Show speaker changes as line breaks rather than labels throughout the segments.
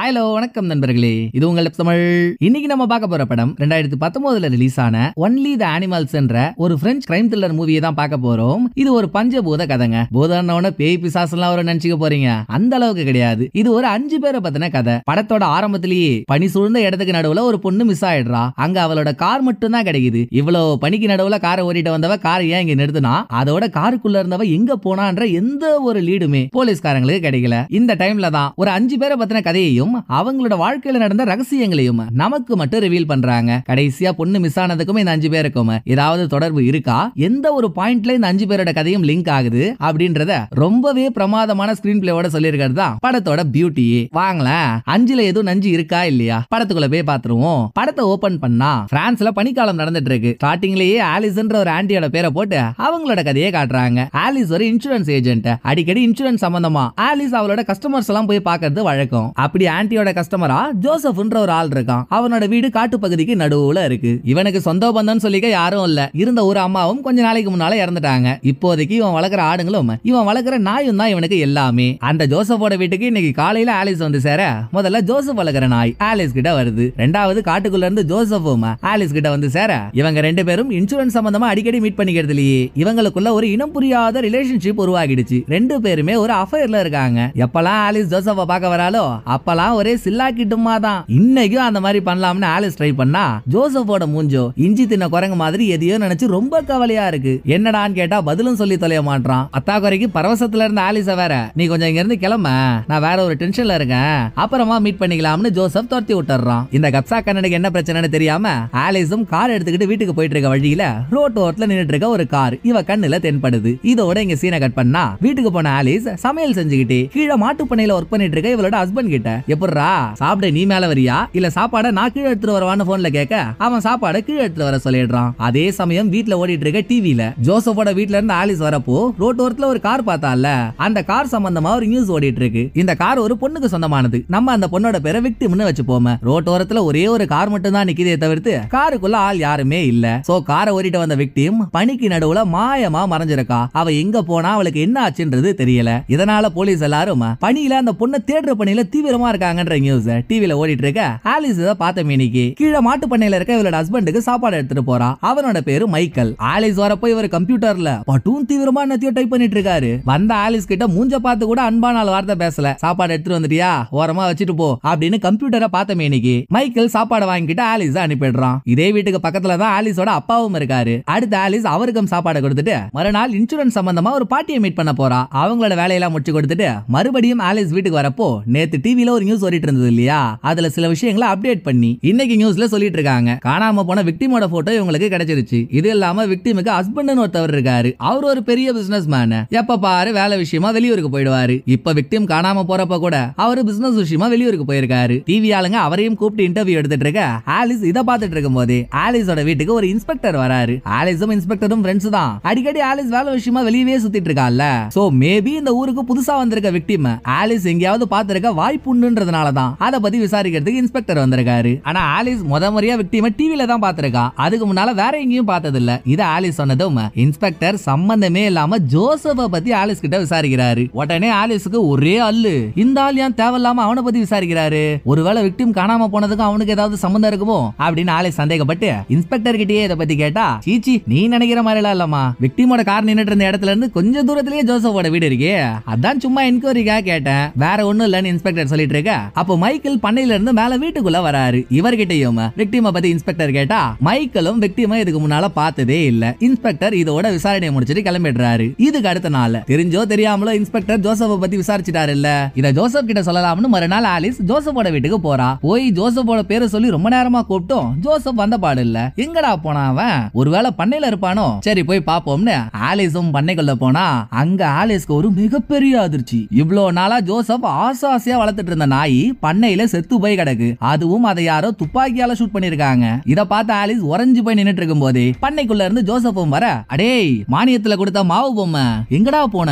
Hello வணக்கம் நண்பர்களே, இது உங்கள் தமிழ். இன்னைக்கு நம்ம பார்க்க போற படம் 2019 ரிலீஸ் ஆன ஒன்லி தி அனிமல்ஸ் என்ற ஒரு பிரெஞ்சு கிரைம் த்ரில்லர் மூவியை தான் பார்க்க போறோம். இது ஒரு பஞ்சபூத கதைங்க. பூதம்னு பேய் பிசாசுலாம் ஒரு நினைச்சுக்க போறீங்க, அந்த அளவுக்கு கிடையாது. இது ஒரு 5 பேரை பத்தின கதை. படத்தோட ஆரம்பத்திலேயே பனி சூழ்ந்த இடத்துக்கு நடுவுல ஒரு பொண்ணு மிஸ் ஆயிடுறா. அங்க அவளோட கார் மட்டும் தான் கிடைக்குது. இவ்வளவு பனிக்கு நடுவுல காரை ஓட்டிட்டு வந்தவ காரை ஏன் இங்க நிறுத்தினா, அதோட காருக்குள்ள இருந்தவ எங்க போனான்ற எந்த ஒரு லீடுமே போலீஸ்காரங்களுக்கு கிடைக்கல. இந்த டைம்ல தான் ஒரு 5 பேரை பத்தின கதையையும் அவங்களோட வாழ்க்கையில நடந்த ரகசியங்களையும் நமக்கு மட்டும் ரிவீல் பண்றாங்க. கடைசியா பொண்ணு மிஸ் ஆனதுக்கும் இந்த 5 பேருக்கும் ஏதாவது தொடர்பு இருக்கா, எந்த ஒரு பாயிண்ட்ல இந்த 5 பேரோட கதையும் லிங்க் ஆகுது அப்படின்றத ரொம்பவே பிரமாதமான ஸ்கிரீன் பிளேவோட சொல்லியிருக்கிறது தான் படத்தோட பியூட்டி. வாங்களேன், 5ல எதுவும் நஞ்சு இருக்கா இல்லையா படத்துக்குள்ள போய் பாத்துருவோம். படத்தை ஓபன் பண்ணா பிரான்ஸ்ல பனிக்காலம் நடந்துட்டு இருக்கு. ஸ்டார்டிங்லயே ஆலிஸ்ன்ற ஒரு ஆண்டியோட பேரை போட்டு அவங்களோட கதையை காட்டுறாங்க. ஆலிஸ் ஒரு இன்சூரன்ஸ் ஏஜென்ட். அடிக்கடி இன்சூரன்ஸ் சம்பந்தமா ஆலிஸ் அவளோட கஸ்டமர்ஸ் எல்லாம் போய் பாக்குறது வழக்கம். அப்படி ஆண்டியோட கஸ்டமரா ஜோசப்ன்ற ஒரு ஆள் இருக்கான். அவனோட வீடு காட்டு பகுதிக்கு நடுவுல இருக்கு. இவனுக்கு சொந்த பந்தம் சொல்லிக்க யாரும் இல்ல. இருந்த ஒரு அம்மாவும் கொஞ்ச நாளைக்கு முன்னால இறந்துட்டாங்க. இப்போதைக்கு இவன் வளர்க்குற ஆடுங்களும் இவன் வளர்க்குற நாயும் தான் இவனுக்கு எல்லாமே. அந்த ஜோசப்போட வீட்டுக்கு இன்னைக்கு காலையில ஆலிஸ் வந்து சேர, முதல்ல ஜோசப் வளர்க்குற நாய் ஆலிஸ் கிட்ட வருது. ரெண்டாவது காட்டுக்குள்ள இருந்து ஜோசப்பும் ஆலிஸ் கிட்ட வந்து சேர, இவங்க 2 பேரும் இன்சூரன்ஸ் சம்பந்தமா அடிக்கடி மீட் பண்ணிக்கிறதுலயே இவங்களுக்குள்ள ஒரு இனம் புரியாத ரிலேஷன்ஷிப் உருவாகிடுச்சு. 2 பேருமே ஒரு அஃபேர்ல இருக்காங்க. எப்பெல்லாம் ஆலிஸ் ஜோசப்ப பார்க்க வராலோ அப்பெல்லாம் ஒரே சில்லாக்கிட்டுமா தான். இன்னைக்கும் அந்த மாதிரி பண்ணலாம்னு ஆலிஸ் ட்ரை பண்ணா, ஜோசப்போட மூஞ்சோ இஞ்சி தின்ன குரங்கு மாதிரி எதையோ நினைச்சு ரொம்ப கவலையா இருக்கு. என்னடான்னு கேட்டா பதிலும் சொல்லி தொலைய மாட்டான். அத்தாக்குறைக்கு பரவசத்துல இருந்த ஆலிஸ வேற, நீ கொஞ்சம் இங்க இருந்து கிளம்ப, நான் வேற ஒரு டென்ஷன்ல இருக்கேன், அப்புறமா மீட் பண்ணிக்கலாம்னு ஜோசப் துரத்தி விட்டுறான். இந்த கப்சா கண்ணனுக்கு என்ன பிரச்சனைன்னு தெரியாம ஆலிஸும் கார் எடுத்துக்கிட்டு வீட்டுக்கு போயிட்டு இருக்க வழியில ரோட் ஓரத்துல நின்னுட்டு இருக்க ஒரு கார் இவ கண்ணுல தென்படுது. இதோட இங்க சீனை கட் பண்ணா, வீட்டுக்கு போன ஆலிஸ் சமையல் செஞ்சுக்கிட்டு கீழே மாட்டு பண்ணையில ஒர்க் பண்ணிட்டு இருக்க இவளோட ஹஸ்பண்ட் கிட்ட, எப்படிரா சாப்பிட நீ மேல வரியா இல்ல சாப்பாட நான் கீழே எடுத்துட்டு வரவான்னு போன்ல கேட்க, அவன் சாப்பாட கீழே எடுத்துட்டு வர சொல்லிடுறான். அதே சமயம் வீட்டுல ஓடிட்டு இருக்க டிவில ஜோசப்போட வீட்ல இருந்து ஆலிஸ் வரப்போ ரோட் ஓரத்துல ஒரு கார் பார்த்தால, அந்த கார் சம்பந்தமா ஒரு நியூஸ் ஓடிட்டு இருக்கு. இந்த கார் ஒரு பொண்ணுக்கு சொந்தமானது. நம்ம அந்த பொண்ணோட பேரை விக்டிம்னு வச்சுப்போமே. ரோட் ஓரத்துல ஒரே ஒரு கார் மட்டும் தான் நிக்குதே தவிர்த்து காருக்குள்ள ஆள் யாருமே இல்ல. சோ காரை ஓடிட்டு வந்த விக்டிம் பனிக்கு நடுவுல மாயமா மறைஞ்சிருக்கா. அவ எங்க போனா அவளுக்கு என்ன ஆச்சுன்றது தெரியல. இதனால போலீஸ் எல்லாரும் பனியில அந்த பொண்ணை தேடுற பணியில தீவிரமா இருக்காங்கன்ற நியூஸ் டிவில ஓடிட்டு இருக்க. ஆலிஸ் இத பார்த்த மேனிக்கு கீழே மாட்டு பண்ணையில இருக்க இவளோட ஹஸ்பண்டுக்கு சாப்பாடு எடுத்துட்டு போறா. அவனோட பேரு மைக்கேல். ஆலிஸ் வரப்போ இவர் கம்ப்யூட்டர்ல பட்டூன் தீவிரமா என்னத்தையோ டைப் பண்ணிட்டு இருக்காரு. வந்த ஆலிஸ் கிட்ட மூஞ்ச பார்த்து கூட அன்பான வார்த்தை பேசல. சாப்பாடு எடுத்துட்டு வந்துட்டியா, ஓரமா வச்சுட்டு போ அப்படின்னு கம்ப்யூட்டரை பார்த்த மேனிக்கு மைக்கேல் சாப்பாடு வாங்கிட்டு ஆலிஸ் அனுப்பிடுறான். இதே வீட்டுக்கு பக்கத்துல தான் ஆலிஸோட அப்பாவும் இருக்காரு. அடுத்து ஆலிஸ் அவருக்கும் சாப்பாடு கொடுத்துட்டு மறுநாள் இன்சூரன்ஸ் சம்பந்தமா ஒரு பார்ட்டியை மீட் பண்ண போறா. அவங்களோட வேலையெல்லாம் முடிச்சு கொடுத்துட்டு மறுபடியும் ஆலிஸ் வீட்டுக்கு வரப்போ, நேத்து டிவில ஒரு நியூஸ் ஓடிட்டு இருந்தது இல்லையா, அதுல சில விஷயங்களை அப்டேட் பண்ணி இன்னைக்கு நியூஸ்ல சொல்லிட்டு இருக்காங்க. காணாம போன விக்டிமோட போட்டோ இவங்களுக்கு கிடைச்சிருச்சு. இது இல்லாம விக்டிமுக்கு ஹஸ்பண்ட்னு ஒருத்தவர் இருக்காரு. அவர் ஒரு பெரிய பிசினஸ் மேன். எப்ப பாரு வேலை விஷயமா வெளியூருக்கு போயிடுவாரு. இப்ப விக்டிம் காணாம போறப்ப கூட அவரு பிசினஸ் விஷயமா வெளியூருக்கு போயிருக்காரு. டிவி ஆளுங்க அவரையும் கூப்பிட்டு இன்டர்வியூ எடுத்துட்டு இருக்க. ஆலிஸ் இத பாத்துட்டு இருக்கும் போதே ஆலிஸோட வீட்டுக்கு ஒரு இன்ஸ்பெக்டர் வராரு. ஆலிஸும் இன்ஸ்பெக்டரும் ஃப்ரெண்ட்ஸ் தான். அடிக்கடி ஆலிஸ் வேலை விஷயமா வெளியவே சுத்திட்டு இருக்கால. சோ மேபி இந்த ஊருக்கு புதுசா வந்திருக்க விக்டிம் ஆலிஸ் எங்கேயாவது பாத்துருக்க வாய்ப்புன்றதுனால தான் அத பத்தி விசாரிக்கிறதுக்கு இன்ஸ்பெக்டர் வந்திருக்காரு. ஆனா ஆலிஸ் முறையா விக்டிம டிவில தான் பாத்துருக்கா. அதுக்கு முன்னால வேற எங்கேயும் பார்த்தது இல்ல. இத ஆலிஸ் சொன்னதும் இன்ஸ்பெக்டர் சம்பந்தமே இல்லாம ஜோசப்ப பத்தி ஆலிஸ் கிட்ட விசாரிக்கிறாரு. உடனே ஆலிஸ்க்கு ஒரே அல்லு, இந்த ஆள் ஏன் தேவையில்லாம அவனை பத்தி விசாரிக்கிறாரு, ஒருவேளை விக்டிம் காணாம போனதுக்கு அவனுக்கு ஏதாவது சம்பந்தம் இருக்குமோ அப்படின்னு ஆலிஸ் சந்தேகப்பட்டு இன்ஸ்பெக்டர் கிட்டயே இத பத்தி கேட்டா, சீச்சி நீ நினைக்கிற மாதிரி எல்லாம் இல்லமா, விக்டிமோட கார் நின்னுட்டு இருந்த இடத்துல இருந்து கொஞ்சம் தூரத்திலேயே ஜோசப்போட வீடு இருக்கே, அதான் சும்மா என்கொயரிக்காக கேட்டேன், வேற ஒண்ணும் இல்லன்னு இன்ஸ்பெக்டர் சொல்லிட்டு இருக்க. அப்போ மைக்கேல் பண்ணையில இருந்து மேல வீட்டுக்குள்ள வராரு. இவர்கிட்டயும் விக்டிம பத்தி இன்ஸ்பெக்டர் கேட்டா, மைக்கேலும் விக்டிம இதுக்கு முன்னால பார்த்ததே இல்ல. இன்ஸ்பெக்டர் இதோட விசாரணையை முடிச்சிட்டு கிளம்பிடுறாரு. இதுக்கு அடுத்த நாள் தெரிஞ்சோ தெரியாமலோ இன்ஸ்பெக்டர் ஜோசப்ப பத்தி விசாரிச்சிட்டாரு இல்ல, இத ஜோசப் கிட்ட சொல்லலாம்னு மறுநாள் ஆலிஸ் ஜோசப்போட வீட்டுக்கு போறா. போய் ஜோசப்போட பேரை சொல்லி ரொம்ப நேரமா கூப்பிட்டோம். ஜோசப் வந்த பாடு இல்ல. எங்கடா போனா அவன், ஒருவேளை பண்ணையில இருப்பானோ, சரி போய் பாப்போம்னு ஆலிஸும் பண்ணைக்குள்ள போனா, அங்க ஆலிஸ்க்கு ஒரு மிகப்பெரிய அதிர்ச்சி. இவ்வளவு நாளா ஜோசப் ஆசையா வளர்த்துட்டு இருந்த நாய் பண்ணையில செத்து போய் கிடக்கு. அதுவும் அதை யாரோ துப்பாக்கியால ஷூட் பண்ணிருக்காங்க. இத பார்த்து ஆலிஸ் உறைஞ்சு போய் நின்னுட்டு இருக்கும் போதே பண்ணைக்குள்ள இருந்து ஜோசப்பும் வர, அடேய் மானியத்துல கொடுத்த மாவு பொம்மை எங்கடா போன,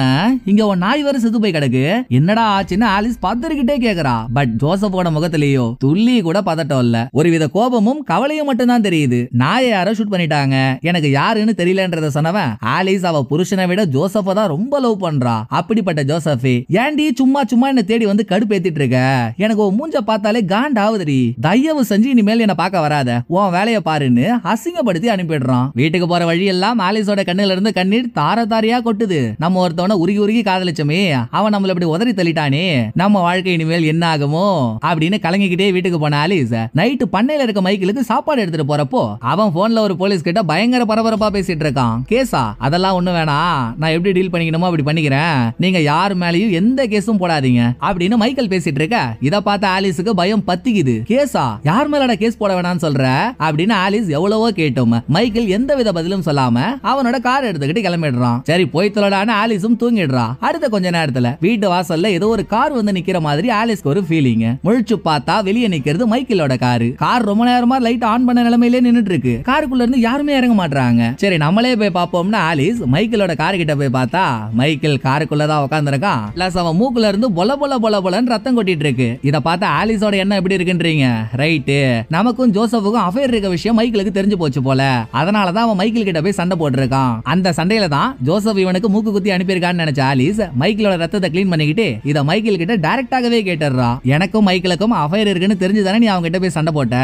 இங்க ஒரு நாய் வர செத்து போய் கிடக்கு, என்னடா ஆச்சுன்னு ஆலிஸ் பதறிக்கிட்டே கேக்குறா. பட் ஜோசப்போட முகத்திலேயோ துள்ளி கூட பதட்டம் இல்ல. ஒருவித கோபமும் கவலையும் மட்டும் தான் தெரியுது. நாயை யாரோ ஷூட் பண்ணிட்டாங்க, எனக்கு யாருன்னு தெரியலன்றத சொன்னவன் ஆலிஸ் அவ புருஷனை விட ஜோசப்ப தான் ரொம்ப லவ் பண்றா. அப்படிப்பட்ட ஜோசப், ஏண்டி சும்மா சும்மா என்ன தேடி வந்து கடுப்பேத்திட்டு இருக்க, எனக்கு உன் மூஞ்ச பார்த்தாலே காண்டாவுதுடி, தயவு செஞ்சு இனிமேல் என்ன பார்க்க வராத, உன் வேலையை பாருன்னு அசிங்கப்படுத்தி அனுப்பிடுறான். வீட்டுக்கு போற வழி எல்லாம் ஆலிஸோட கண்ணுல இருந்து கண்ணீர் தார தாரையா கொட்டுது. நம்ம ஒருத்தவன உருகி உருகி காதலிச்சோமே, அவன் நம்மள இப்படி உதறி தள்ளிட்டானே, நம்ம வாழ்க்கை இனிமேல் என்ன ஆகுமோ அப்படின்னு கலங்கிக்கிட்டே வீட்டுக்கு போன ஆலிஸ் நைட்டு பண்ணையில இருக்க மைக்கிளுக்கு சாப்பாடு எடுத்துட்டு போறப்போ அவன் போன்ல ஒரு போலீஸ் கிட்ட பயங்கர பரபரப்பா பேசிட்டு இருக்கான். கேஸா? அதெல்லாம் ஒண்ணு வேணாம், நான் எப்படி டீல் பண்ணிக்கணுமோ அப்படி பண்ணிக்கிறேன், நீங்க யார் மேலயும் எந்த கேஸும் போடாதீங்க அப்படின்னு மைக்கேல் பேசிட்டு இருக்க. இத பார்த்த ஆலிஸுக்கு பயம் பத்திக்குது. கேஸா? யார் மேலடா கேஸ் போட வேணாம்னு சொல்ற அப்படின்னு ஆலிஸ் எவ்வளவோ கேட்டோம். மைக்கேல் எந்த வித பதிலும் சொல்லாம அவனோட கார் எடுத்துக்கிட்டு கிளம்பிடுறான். சரி போய் தொலைடான்னு ஆலிஸும் தூங்கிடுறா. அடுத்த கொஞ்ச நேரத்துல வீட்டு வாசல்ல ஏதோ ஒரு கார் வந்து நிக்கிற மாதிரி ஆலிஸ்க்கு ஒரு ஃபீலிங். முழிச்சு பார்த்தா வெளியே நிக்கிறது மைக்கேலோட காரு. கார் ரொம்ப நேரமா லைட் ஆன் பண்ண நிலைமையிலே நின்னுட்டு இருக்கு. காருக்குள்ள இருந்து யாருமே இறங்க மாட்டாங்க. சரி நம்மளே போய் பாப்போம்னு ஆலிஸ் மைக்கேலோட காரு கிட்ட போய் பார்த்தா மைக்கேல் காருக்குள்ளதான் உட்கார்ந்திருக்கான். பிளஸ் அவன் மூக்குல இருந்து பொல பொல பொல பொலன்னு ரத்தம் கொட்டிட்டு இருக்கு. இத பார்த்தா ஆலிஸோட எண்ணம் எப்படி இருக்குன்றீங்க? ரைட்டு, நமக்கும் ஜோசப்புக்கும் அஃபேர் இருக்க விஷயம் மைக்கேலுக்கு தெரிஞ்சு போச்சு போல. அதனாலதான் அவன் மைக்கேல் கிட்ட போய் சண்டை போட்டுருக்கான். அந்த சண்டையில தான் ஜோசப் இவனுக்கு மூக்கு குத்தி அனுப்பியிருக்கான்னு நினைச்ச ஆலிஸ் மைக்கேலோட ரத்தத்தை கிளீன் பண்ணிக்கிட்டு இத மைக்கேல் கிட்ட டைரக்டாகவே கேட்டுறா. எனக்கும் மைக்கேலுக்கும் அஃபேர் இருக்குன்னு தெரிஞ்சுதானே நீ அவங்க கிட்ட போய் சண்டை போட்ட,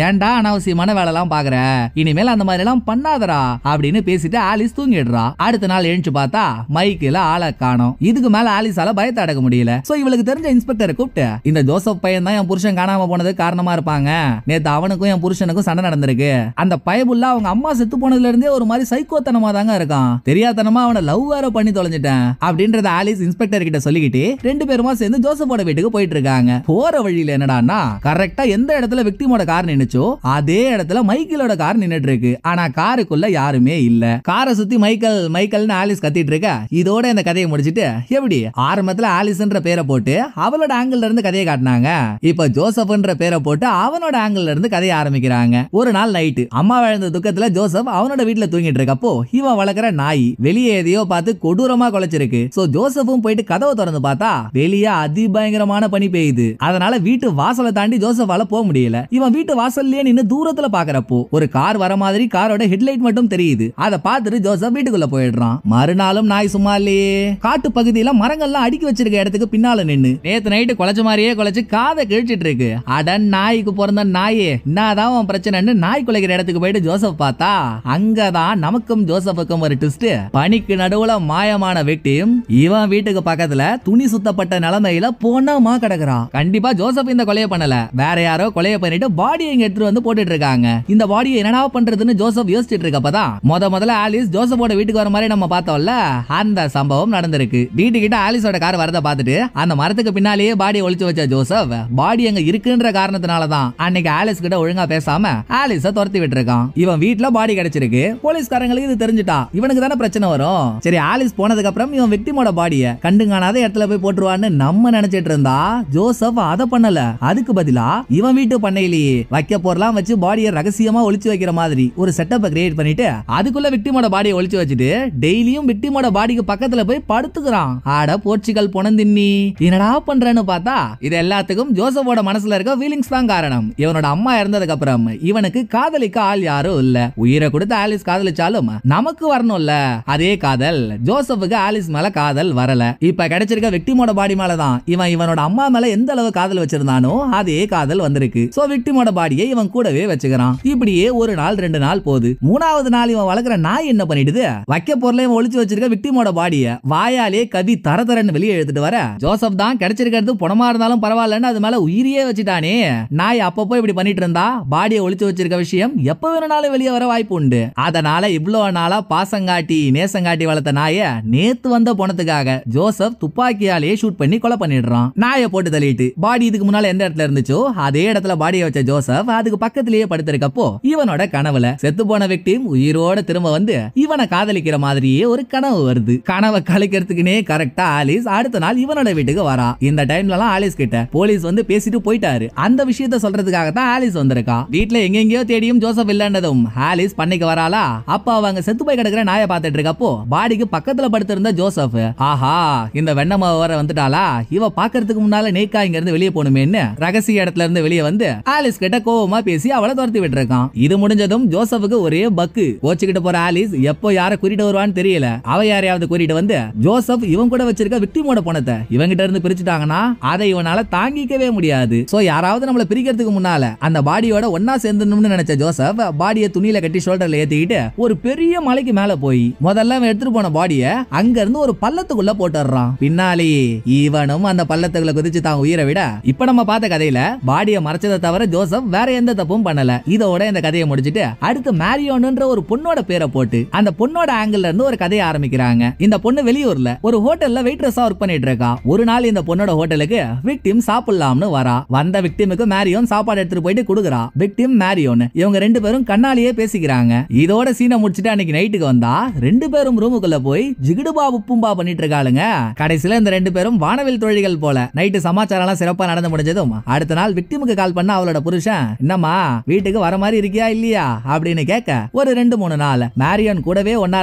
ஏன்டா அனாவசியமான வேலை எல்லாம் பாக்குற, இனிமேல் அந்த மாதிரி எல்லாம் பண்ணாதரா அப்படின்னு பேசிட்டு ஆலிஸ் தூங்கிடுறா. அடுத்த நாள் எழுந்து பார்த்தா மைக்கேல ஆளை காணோம். இதுக்கு மேல ஆலிஸால பயத்தை அடக்க முடியல. சோ இவளுக்கு தெரிஞ்ச இன்ஸ்பெக்டரை கூப்பிட்டு, இந்த ஜோசப் பையன் தான் என் புருஷன் காணாம போனது காரணமா இருப்பாங்க, நேத்து அவனுக்கும் என் புருஷனுக்கும் சண்டை நடந்திருக்கு, அந்த பயபுள்ள அவங்க அம்மா செத்து போனதுல இருந்தே ஒரு மாதிரி சைக்கோத்தனமா தாங்க இருக்கான், தெரியாதனமா அவனை லவ் வேற பண்ணி தொலைஞ்சிட்டேன் அப்படின்றத ஆலிஸ் இன்ஸ்பெக்டர் கிட்ட சொல்லிக்கிட்டு ரெண்டு பேருமா சேர்ந்து ஜோசப்போட வீட்டுக்கு போயிட்டு இருக்காங்க. போற வழியில என்னடான்னா கரெக்டா எந்த இடத்துல விக்டிமோட கார் நின்னுச்சோ அதே இடத்துல மைக்கேலோட கார் நின்னுட்டு இருக்கு. ஆனா காருக்குள்ள யாருமே இல்ல. காரை சுத்தி மைக்கேல் மைக்கேல்னு ஆலிஸ் கத்திட்டு இருக்க. இதோட இந்த கதையை முடிச்சிட்டு எப்படி ஆரம்பத்துல ஆலிஸ்ன்ற பேரை போட்டு அவளோட ஆங்கிள் இருந்து கதையை காட்டினாங்க, இப்ப ஜோசப்ன்ற பேரை போட்டு அவனோட ஆங்கிள் இருந்து கதையை ஆரம்பிக்கிறாங்க. ஒரு நாள் நைட்டு அம்மா வாழ்ந்த துக்கத்துல ஜோசப் அவனோட வீட்டுல தூங்கிட்டு இருக்கப்போ இவன் வளர்க்குற நாய் வெளியே எதையோ பார்த்து கொடூரமா குலைச்சிருக்கு. சோ ஜோசப்பும் போயிட்டு கதவை திறந்து பார்த்தா வெளியே அதிபயங்கரமான பனி பெய்யுது. அதனால வீட்டு வாசலை தாண்டி ஜோசப்பால போக முடியல. இவன் வீட்டு வாசல்லே நின்னு தூரத்துல பாக்குறப்போ ஒரு கார் வர மாதிரி காரோட ஹெட்லைட் மட்டும் தெரியுது. அதை பார்த்துட்டு ஜோசப் வீட்டுக்குள்ள போயிடுறான். மறுநாளும் நாய் சும்மா இல்லையே. காட்டு பகுதியில மரங்கள்லாம் அடுக்கி வச்சிருக்க இடத்துக்கு பின்னால நின்னு நேத்து நைட்டு குலைச்ச மாதிரியே குலைச்சு காதை கிழிச்சிட்டு இருக்கு. அடன் நாய்க்கு பிறந்த நாயே, என்னதான் பிரச்சனைன்னு நாய் குலைக்கிற இடத்துக்கு போயிட்டு ஜோசப் பார்த்தா அங்கதான் நமக்கும் ஜோசப்புக்கும் ஒரு ட்விஸ்ட். பனிக்கு நடுவுல மாயமான விக்டிம் இவன் வீட்டுக்கு பக்கத்துல துணி சுத்தப்பட்ட நிலைமையில போனமா கிடக்குறான். கண்டிப்பா ஜோசப் இந்த கொலையை பண்ணல, வேற யாரோ கொலையை பண்ணிட்டு பாடியை இங்க எடுத்துட்டு வந்து போட்டுட்டு இருக்காங்க. இந்த பாடியை என்னடா பண்றதுன்னு ஜோசப் யோசிச்சுட்டு இருக்கப்பதான் முதல்ல ஆலிஸ் ஜோசப்போட வீட்டுக்கு வர மாதிரி நம்ம பார்த்தோம்ல, அந்த சம்பவம் நடந்திருக்கு. வீட்டுக்கிட்ட ஆலிஸோட கார் வரத பார்த்துட்டு அந்த மரத்துக்கு பின்னாலேயே பாடியை ஒளிச்சு வச்ச ஜோசப் பாடி அங்க இருக்குன்ற காரணத்தினாலதான் அன்னைக்கு ஆலிஸ் கிட்ட ஒழுங்கா பேசாம ஆலிஸ துரத்தி விட்டு இருக்கான். இவன் வீட்டுல பாடி கிடைச்சிருக்கு. போலீஸ்காரங்களுக்கு இது தெரிஞ்சுட்டா இவனுக்கு தானே பிரச்சனை வரும். சரி ஆலிஸ் போனதுக்கு அப்புறம் இவன் விக்டிமோட பாடிய கண்டுங்கானாத இடத்துல போய் போட்டுருவான்னு நம்ம நினைச்சிட்டு இருந்தா ஜோசப் அதை பண்ணல. அதுக்கு பதிலா இவன் வீட்டு பண்ணையிலேயே வைக்க போறலாம் வச்சு பாடியை ரகசியமா ஒளிச்சு வைக்கிற மாதிரி ஒரு செட்டப்பை கிரியேட் பண்ணிட்டு அதுக்குள்ள விக்டிமோட பாடியை ஒளிச்சு வச்சுட்டு டெய்லியும் விக்டிமோட பாடிக்கு பக்கத்துல போய் படுத்துக்கிறான். ஆட போர்ச்சுகல் பொணந்தின்னி என்னடா பண்றேன்னு பார்த்தா இது எல்லாத்துக்கும் ஜோசப்போட மனசுல இருக்க ஃபீலிங்ஸ் தான் காரணம். இவனோட அம்மா இறந்ததுக்கு அப்புறம் இவனுக்கு காதலிக்க ஆள் யாரும் இல்ல. உயிரை கொடுத்து ஆலிஸ் காதலிச்சாலும் நமக்கு வரணும்ல அதே காதல். ஜோசப்புக்கு ஆலிஸ் மேல காதல் வரல. இப்ப கிடைச்சிருக்க விக்டிமோட பாடி மேலதான் இவனோட அம்மா மேல எந்த அளவு காதல் வச்சிருந்தானோ அதே காதல் வந்திருக்கு. சோ விக்டிமோட பாடியை இவன் கூடவே வச்சுக்கிறான். இப்படியே ஒரு நாள் ரெண்டு நாள் போகுது. மூணாவது நாள் இவன் வளர்க்குற நாய் என்ன பண்ணிடுது, வைக்க பொருளை ஒளிச்சு வச்சிருக்க விக்டிமோட பாடிய வாயாலே கவி தரதரன்னு வெளியே எடுத்துட்டு வர ஜோசப் தான் கிடைச்சிருக்கிறது பணமா இருந்தாலும் பரவாயில்லன்னு அது மேல உயிரியே வச்சுட்டானே. நாய் அப்பப்போ இப்படி பண்ணிட்டு இருந்தா பாடியை ஒளிச்சு வச்சிருக்க விஷயம் எப்ப வேணும்னாலும் வெளியே வர வாய்ப்பு உண்டு. அதனால இவ்வளவு நாளா பாசங்காட்டி நேசங்காட்டி வளர்த்த நாய நேத்து வந்த பணத்துக்காக ஜோசப் துப்பாக்கியாலேயே ஷூட் பண்ணி கொலை பண்ணிடுறான். நாயை போட்டு தள்ளிட்டு பாடி இதுக்கு முன்னால எந்த இடத்துல இருந்துச்சோ அதே இடத்துல பாடியை வச்ச ஜோசப் அதுக்கு பக்கத்திலேயே படுத்திருக்கப்போ இவனோட கனவுல செத்து போன விக்டிம் உயிரோட திரும்ப வந்து இவனை காதலிக்கிற மாதிரியே ஒரு கனவு வருது. கனவை கழிக்கிறதுக்குனே கரெக்டா ஆலிஸ் அடுத்த நாள் இவனோட வீட்டுக்கு வரா. இந்த டைம்ல எல்லாம் ஆலிஸ் கிட்ட போலீஸ் வந்து பேசிட்டு போயிட்டாரு. அந்த விஷயத்த சொல்றதுக்காக தான் ஆலிஸ் வந்திருக்கா. வீட்டுல எங்கெங்கயோ தேடியும் ஜோசப் இல்லன்னதும் ஆலிஸ் பண்ணைக்கு வராளா. அப்ப அவங்க செத்து போய் கிடக்குற நாயை பார்த்துட்டு இருக்கப்போ பாடிக்கு பக்கத்துல படுத்திருந்த ஜோசப் ஆஹா இந்த வெண்ணமா வர வந்துட்டாளா, இவ பாக்குறதுக்கு முன்னால நேக்கா இங்க இருந்து வெளியே போகணுமேன்னு ரகசிய இடத்துல இருந்து வெளியே வந்து ஆலிஸ் கிட்ட கோவமா பேசி அவளை துரத்தி விட்டு இருக்கான். இது முடிஞ்சதும் ஜோசப்புக்கு ஒரே பக்கு. கோச்சுக்கிட்டு போற ஆலிஸ் எப்போ யார கூட்டிட்டு வருவான்னு தெரியல. அவ யாரையாவது கூட்டிட்டு வந்து ஜோசப் இவன் கூட வச்சிருக்க விக்டிமோட பணத்தை இவங்கிட்ட இருந்து பிரிச்சுட்டாங்கன்னா அதை இவனால இவனால தாங்கிக்கவே முடியாது. சோ யாராவது நம்மள பிரிக்கிறதுக்கு முன்னால அந்த பாடியோட ஒன்னா சேர்ந்துடணும்னு நினைச்ச ஜோசப் பாடியை துணியில கட்டி ஷோல்டர்ல ஏத்திக்கிட்டு ஒரு பெரிய மலைக்கு மேல போய் முதல்ல அவன் எடுத்துட்டு போன பாடிய அங்க இருந்து ஒரு பள்ளத்துக்குள்ள போட்டுறான். பின்னாலேயே இவனும் அந்த பள்ளத்துக்குள்ள குதிச்சு தான் உயிரை விட இப்ப நம்ம பார்த்த கதையில பாடியை மறைச்சதை தவிர ஜோசப் வேற எந்த தப்பும் பண்ணல. இதோட இந்த கதையை முடிச்சிட்டு அடுத்து மேரியோன்ன்ற ஒரு பொண்ணோட பேரை போட்டு அந்த பொண்ணோட ஆங்கிள் இருந்து ஒரு கதையை ஆரம்பிக்கிறாங்க. இந்த பொண்ணு வெளியூர்ல ஒரு ஹோட்டல்ல வெயிட்ரஸா ஒர்க் பண்ணிட்டு இருக்கா. ஒரு நாள் இந்த பொண்ணோட ஹோட்டலுக்கு விக்டிம் சாப்பிடலாம்னு வரா. வந்த விக்டிமுக்கு மேரியோன் சாப்பாடு எடுத்துட்டு போயிட்டு கொடுக்குறா. விக்டிம் மேரியோன் இவங்க ரெண்டு பேரும் கண்ணாலேயே பேசிக்கிறாங்க. இதோட சீனை முடிச்சிட்டு அன்னைக்கு நைட்டுக்கு வந்தா ரெண்டு பேரும் ரூமுக்குள்ள போய் ஜிகிடுபா உப்பும்பா பண்ணிட்டு இருக்காளுங்க. கடைசியில இந்த ரெண்டு பேரும் வானவில் தொழில்கள் போல நைட்டு சமாச்சாரம் எல்லாம் சிறப்பா நடந்து முடிஞ்சதும் அடுத்த நாள் விக்டிமுக்கு கால் பண்ண அவளோட புருஷன் என்னம்மா வீட்டுக்கு வர மாதிரி இருக்கியா இல்லையா அப்படின்னு கேட்க ஒரு 2-3 நாள் மேரியோன் கூடவே ஒன்னா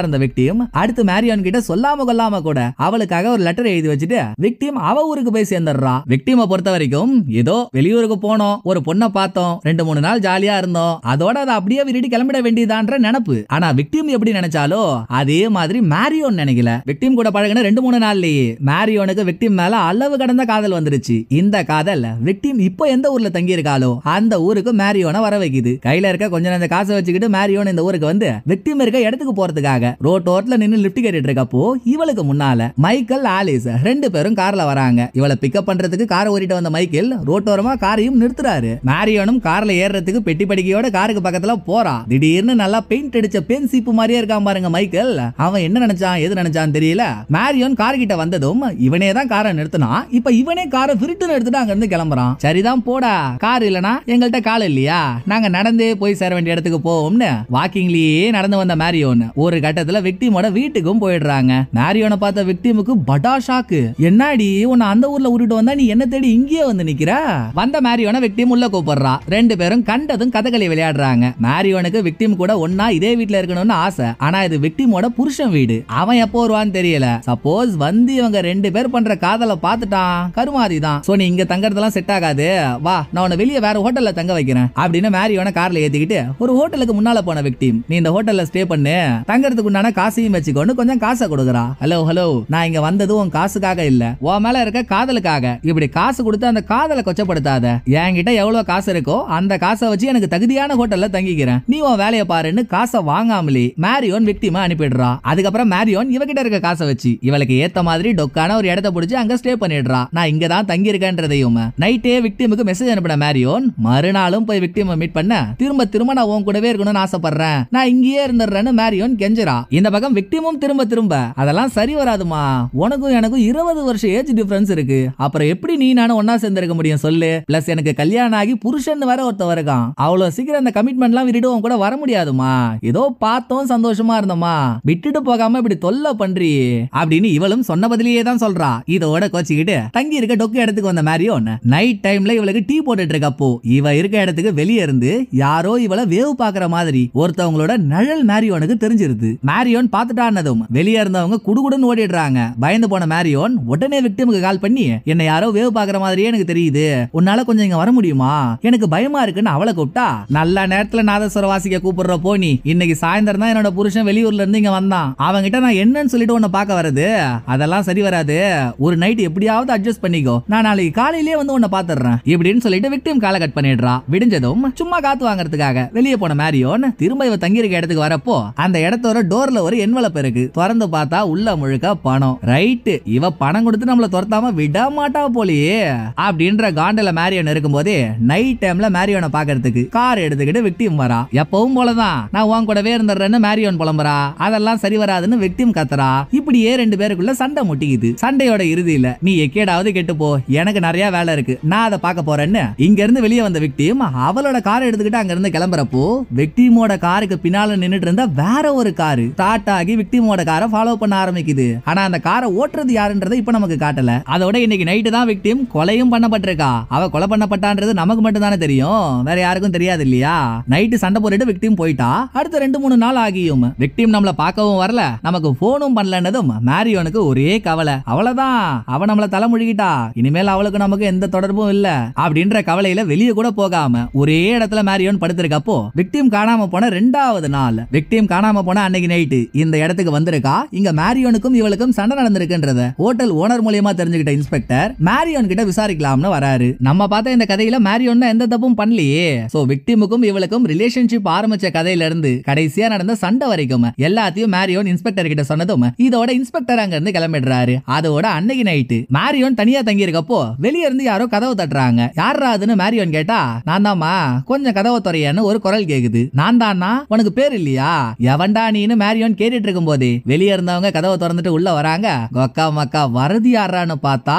இருந்த விக்டிம் அடுத்து மேரியோன் கிட்ட சொல்லாம கொல்லாம கூட அவளுக்காக ஒரு லெட்டர் எழுதி வச்சுட்டு விக்டிம் அவ ஊருக்கு போய் சேர்ந்துடுறா. விக்டிமை பொறுத்த வரைக்கும் ஏதோ வெளியூருக்கு போனோம், ஒரு பொண்ணை பார்த்தோம், 2-3 நாள் ஜாலியா இருந்தோம், அதோட அதை அப்படியே விருடி கிளம்பிட வேண்டியதான்ற நினைப்பு. ஆனா விக்டிம் எப்படி நினைச்சாலோ அதே மாதிரி மேரியோன் நினைக்கல. விக்டிம் கூட பழகின 2-3 நாள்லயே மேரியோனுக்கு விக்டிம் மேல அளவு கடந்த காதல் வந்துருச்சு. இந்த காதல் விக்டிம் இப்போ எந்த ஊர்ல தங்கி இருக்காளோ அந்த ஊருக்கு மேரியோனை வர வைக்குது. கையில இருக்க கொஞ்ச நேரம் காசை வச்சுக்கிட்டு மேரியோன் இந்த ஊருக்கு வந்து விக்டிம் இருக்க இடத்துக்கு போறதுக்காக ரோட்டோரத்துல நின்னு லிஃப்ட் கேட்டுட்டு இருக்கப்போ இவளுக்கு முன்னால மைக்கேல் ஆலிஸ் ரெண்டு பேரும் கார்ல வராங்க. இவளை பிக்கப் பண்றதுக்கு காரை ஓட்டிட்டு வந்த மைக்கேல் ரோட்டோரமா காரையும் நிறுத்துறாரு. மேரியோனும் கார்ல ஏறதுக்கு பெட்டி படிக்கையோட காருக்கு பக்கத்துல போறா. திடீர்னு நல்லா பெயிண்ட் அடிச்ச பென் சீப்பு மாதிரியே இருக்கான் பாருங்க மைக்கேல். அவன் என்ன நினைச்சான் எது நினைச்சான் தெரியல. மேரியோன் கார் கிட்ட வந்ததும் இவனே தான் காரை நிறுத்தினா. இப்ப இவனே காரை திருட்டுன்னு எடுத்துட்டு அங்க இருந்து கிளம்புறான். சரிதான் போடா, கார் இல்லனா எங்கள்கிட்ட கால் இல்லையா, நாங்க நடந்தே போய் சேர வேண்டிய இடத்துக்கு போவோம்னு வாக்கிங்லயே நடந்து வந்த மேரியோன் ஒரு கட்டத்துல விக்டிமோட வீட்டுக்கும் போயிடுறாங்க. மேரியோனை பார்த்த விக்டிமுக்கு படா ஷாக்கு. என்னாடி உன்னை அந்த ஊர்ல விட்டுட்டு வந்தா நீ என்ன தேடி இங்கேயே வந்து நிக்கிற? வந்த மேரியோனை விக்டிம் உள்ள கூப்பிடுறா. ரெண்டு பேரும் கண்டதும் கதகளி விளையாடுறாங்க. மேரியோனுக்கு விக்டிம் கூட ஒன்னா இதே வீட்டுல இருக்கணும்னு ஆசை. ஆனா இது விக்டிமோட புருஷன் வீடு. அவன் எப்போ வருவான்னு தெரியல. சப்போஸ் வந்து இவங்க ரெண்டு பேர் பண்ற காதலை பார்த்துட்டான் கருமாதி தான். சோ நீ இங்க தங்கறதெல்லாம் செட் ஆகாது, வா நான் உன்னை வெளியே வேற ஹோட்டல்ல தங்க வைக்கிறேன் அப்படின்னு மேரியோனை கார்ல ஏத்திக்கிட்டு ஒரு ஹோட்டலுக்கு முன்னால போன விக்டிம் நீ இந்த ஹோட்டல்ல ஸ்டே பண்ணு, தங்கறதுக்கு உண்டான காசையும் வச்சுக்கோன்னு கொஞ்சம் காசை கொடுக்குறா. ஹலோ நான் இங்க வந்தது உன் காசுக்காக இல்ல, உன் மேல இருக்க காதலுக்காக. இப்படி காசு கொடுத்து அந்த காதலை கொச்சப்படுத்தாத. என்கிட்ட எவ்வளவு காசு இருக்கோ அந்த காசை வச்சு எனக்கு தகுதியான ஹோட்டல்ல தங்கிக்கிறேன், நீ உன் வேலையை பாருன்னு காசை வாங்காமலே மேரியோன் விக்டிமா அனுப்பிடுறா. அதுக்கப்புறம் மேரியோன் இவகிட்ட இருக்க காசை வச்சு இவளுக்கு ஏத்த மாதிரி டொக்கான ஒரு இடத்தை பிடிச்சு அங்க ஸ்டே பண்ணிடுறா. நான் இங்க தான் தங்கி இருக்கேன்றதையும் நைட்டே விக்டிமுக்கு மெசேஜ் அனுப்பின மேரியோன் மறுநாளும் போய் விக்டிமை மீட் பண்ண திரும்ப நான் உன் கூடவே இருக்கணும்னு ஆசைப்படுறேன், நான் இங்கேயே இருந்துடுறேன்னு மேரியோன் கெஞ்சரா. இந்த பக்கம் விக்டிமும் திரும்ப அதெல்லாம் சரி வராதுமா, உனக்கும் எனக்கும் 20 வருஷம் ஏஜ் டிஃபரன்ஸ் இருக்கு, அப்புறம் எப்படி நீ நானும் ஒன்னா சேர்ந்திருக்க முடியும் சொல்லு? பிளஸ் எனக்கு கல்யாணம் ஆகி புருஷன் வேற ஒருத்தர் இருக்கான், அவ்வளவு சீக்கிரம் அந்த கமிட்மெண்ட்லாம் விட்டுட்டு உன் கூட வர முடியாதுமா, ஏதோ பார்த்தோம் சந்தோஷமா இருந்தோமா, விட்டுட்டு போகாம இப்படி தொல்லை பண்றி அப்படின்னு இவளும் சொன்ன பதிலேயே தான் சொல்றா. இதோட கோச்சிக்கிட்டு தங்கி இருக்க டொக்கு இடத்துக்கு வந்த மேரியோன் நைட் டைம்ல இவளுக்கு டீ போட்டுட்டு இருக்கப்போ இவ இருக்க இடத்துக்கு வெளியே இருந்து யாரோ இவளை வேவு பாக்குற மாதிரி ஒருத்தவங்களோட நிழல் மேரியோனுக்கு தெரிஞ்சிருது. மேரியோன் பாத்துட்டானதும் வெளியே இருந்தவங்க குடுகுடுன்னு ஓடிடுறாங்க. பயந்து போன மேரியோன் உடனே விக்டிமுக்கு கால் பண்ணி என்ன யாரோ வேவு பாக்குற மாதிரியே எனக்கு தெரியுது, உன்னால கொஞ்சம் இங்க வர முடியுமா, எனக்கு பயமா இருக்குன்னு அவளை கூப்பிட்டா. நல்ல நேரத்துல நாதஸ்வர வாசிக்க கூப்பிடுற போனி, இன்னைக்கு சாயந்தரம் தான் என்னோட புருஷன் வெளியூர்ல இருந்து இங்க வந்தான், அவங்கிட்ட நான் என்னன்னு சொல்லிட்டு உன்னை பார்க்க வரது, அதெல்லாம் சரி வராது, ஒரு நைட் எப்படியாவது அட்ஜஸ்ட் பண்ணிக்கோ, நான் நாளைக்கு காலையிலேயே வந்து உன்னை பாத்துறேன் இப்படின்னு சொல்லிட்டு விக்டிம் காலை கட் பண்ணிடுறா. விடிஞ்சதும் சும்மா காத்து வாங்குறதுக்காக வெளியே போன மேரியோன் திரும்ப இவ தங்கி இருக்க இடத்துக்கு வரப்போ அந்த இடத்தோட டோர்ல ஒரு என்வலப் இருக்கு. திறந்து பார்த்தா உள்ள முழுக்க பணம். ரைட், இவ பணம் கொடுத்து நம்மள துரத்தாம விட மாட்டா போலியே அப்படின்ற காண்டல மேரியோன் இருக்கும்போதே நைட் டைம்ல மேரியோனை பாக்குறதுக்கு கார் எடுத்துக்கிட்டு விக்டிம் வரா. எப்பவும் போலதான் நான் உன் கூடவே இருந்துறேன்னு மேரியோன் புலம்புறா. அதெல்லாம் சரி வராதுன்னு விக்டிம் கத்துறா. இப்படியே ரெண்டு பேருக்குள்ள சண்டை முட்டிக்குது. சண்டையோட இறுதியில நீ எக்கேடாவது கெட்டு போ, எனக்கு நிறைய வேலை இருக்கு, நான் அதை பார்க்க போறேன்னு இங்க இருந்து வெளியே வந்த விக்டிம் அவளோட காரை எடுத்துக்கிட்டு அங்க இருந்து கிளம்புறப்போ விக்டிமோட காருக்கு பின்னால நின்னுட்டு இருந்த வேற ஒரு காரு ஸ்டார்ட் ஆகி விக்டிமோட காரை ஃபாலோ பண்ண ஆரம்பிக்குது. ஆனா அந்த காரை ஓட்டுறது யாருன்றதை இப்ப நமக்கு காட்டல. அதோட இன்னைக்கு நைட்டு தான் விக்டிம் கொலையும் பண்ணப்பட்டிருக்கா. அவ கொலை பண்ணப்பட்டான்றது நமக்கு மட்டும் தானே தெரியும், வேற யாருக்கும் தெரியாது இல்லையா? நைட்டு சண்டை போட்டுட்டு விக்டிம் போயிட்டா. அடுத்த 2-3 நாள் ஆகியும் விக்டிம் நம்மள பார்க்கவும் வரல, நமக்கு போனும் பண்ணலன்னதும் மேரியோனுக்கு ஒரே கவலை. அவ்வளவுதான், அவ நம்மள தலை முழுகிட்டா, இனிமேல் அவளுக்கு நமக்கு எந்த தொடர்பும் இல்ல அப்படின்ற கவலையில வெளியே கூட போகாம ஒரே இடத்துல மேரியோன் படுத்திருக்கப்போ விக்டிம் காணாம போன 2வது நாள். விக்டிம் காணாம போன அன்னைக்கு நைட்டு இந்த இடத்துக்கு வந்திருக்கா. இங்க மேரியோனுக்கும் இவளுக்கும் சண்டை நடந்திருக்குன்றத ஹோட்டல் ஓனர் மூலியமா தெரிஞ்சுக்கிட்ட இன்ஸ்பெக்டர் மேரி மேரியோன் கிட்ட விசாரிக்கலாம்னு வராரு. நம்ம பார்த்த இந்த கதையில மேரியோன் எந்த தப்பும் பண்ணலையே. சோ விக்டிமுக்கும் இவளுக்கும் ரிலேஷன்ஷிப் ஆரம்பிச்ச கதையில இருந்து கடைசியா நடந்த சண்டை வரைக்கும் எல்லாத்தையும் மேரியோன் இன்ஸ்பெக்டர் கிட்ட சொன்னதும் இதோட இன்ஸ்பெக்டர் அங்க இருந்து கிளம்பிடுறாரு. அதோட அன்னைக்கு நைட்டு மேரியோன் தனியா தங்கி இருக்கப்போ வெளிய இருந்து யாரோ கதவு தட்டுறாங்க. யாரா அதுன்னு மேரியோன் கேட்டா, நான் தாமா, கொஞ்சம் கதவை துறையான்னு ஒரு குரல் கேக்குது. நான் தானா, உனக்கு பேர் இல்லையா, எவன்டா நீன்னு மேரியோன் கேட்டுட்டு இருக்கும் போதே வெளிய இருந்தவங்க கதவை திறந்துட்டு உள்ள வராங்க. கொக்கா மக்கா வரது யாரான்னு பார்த்தா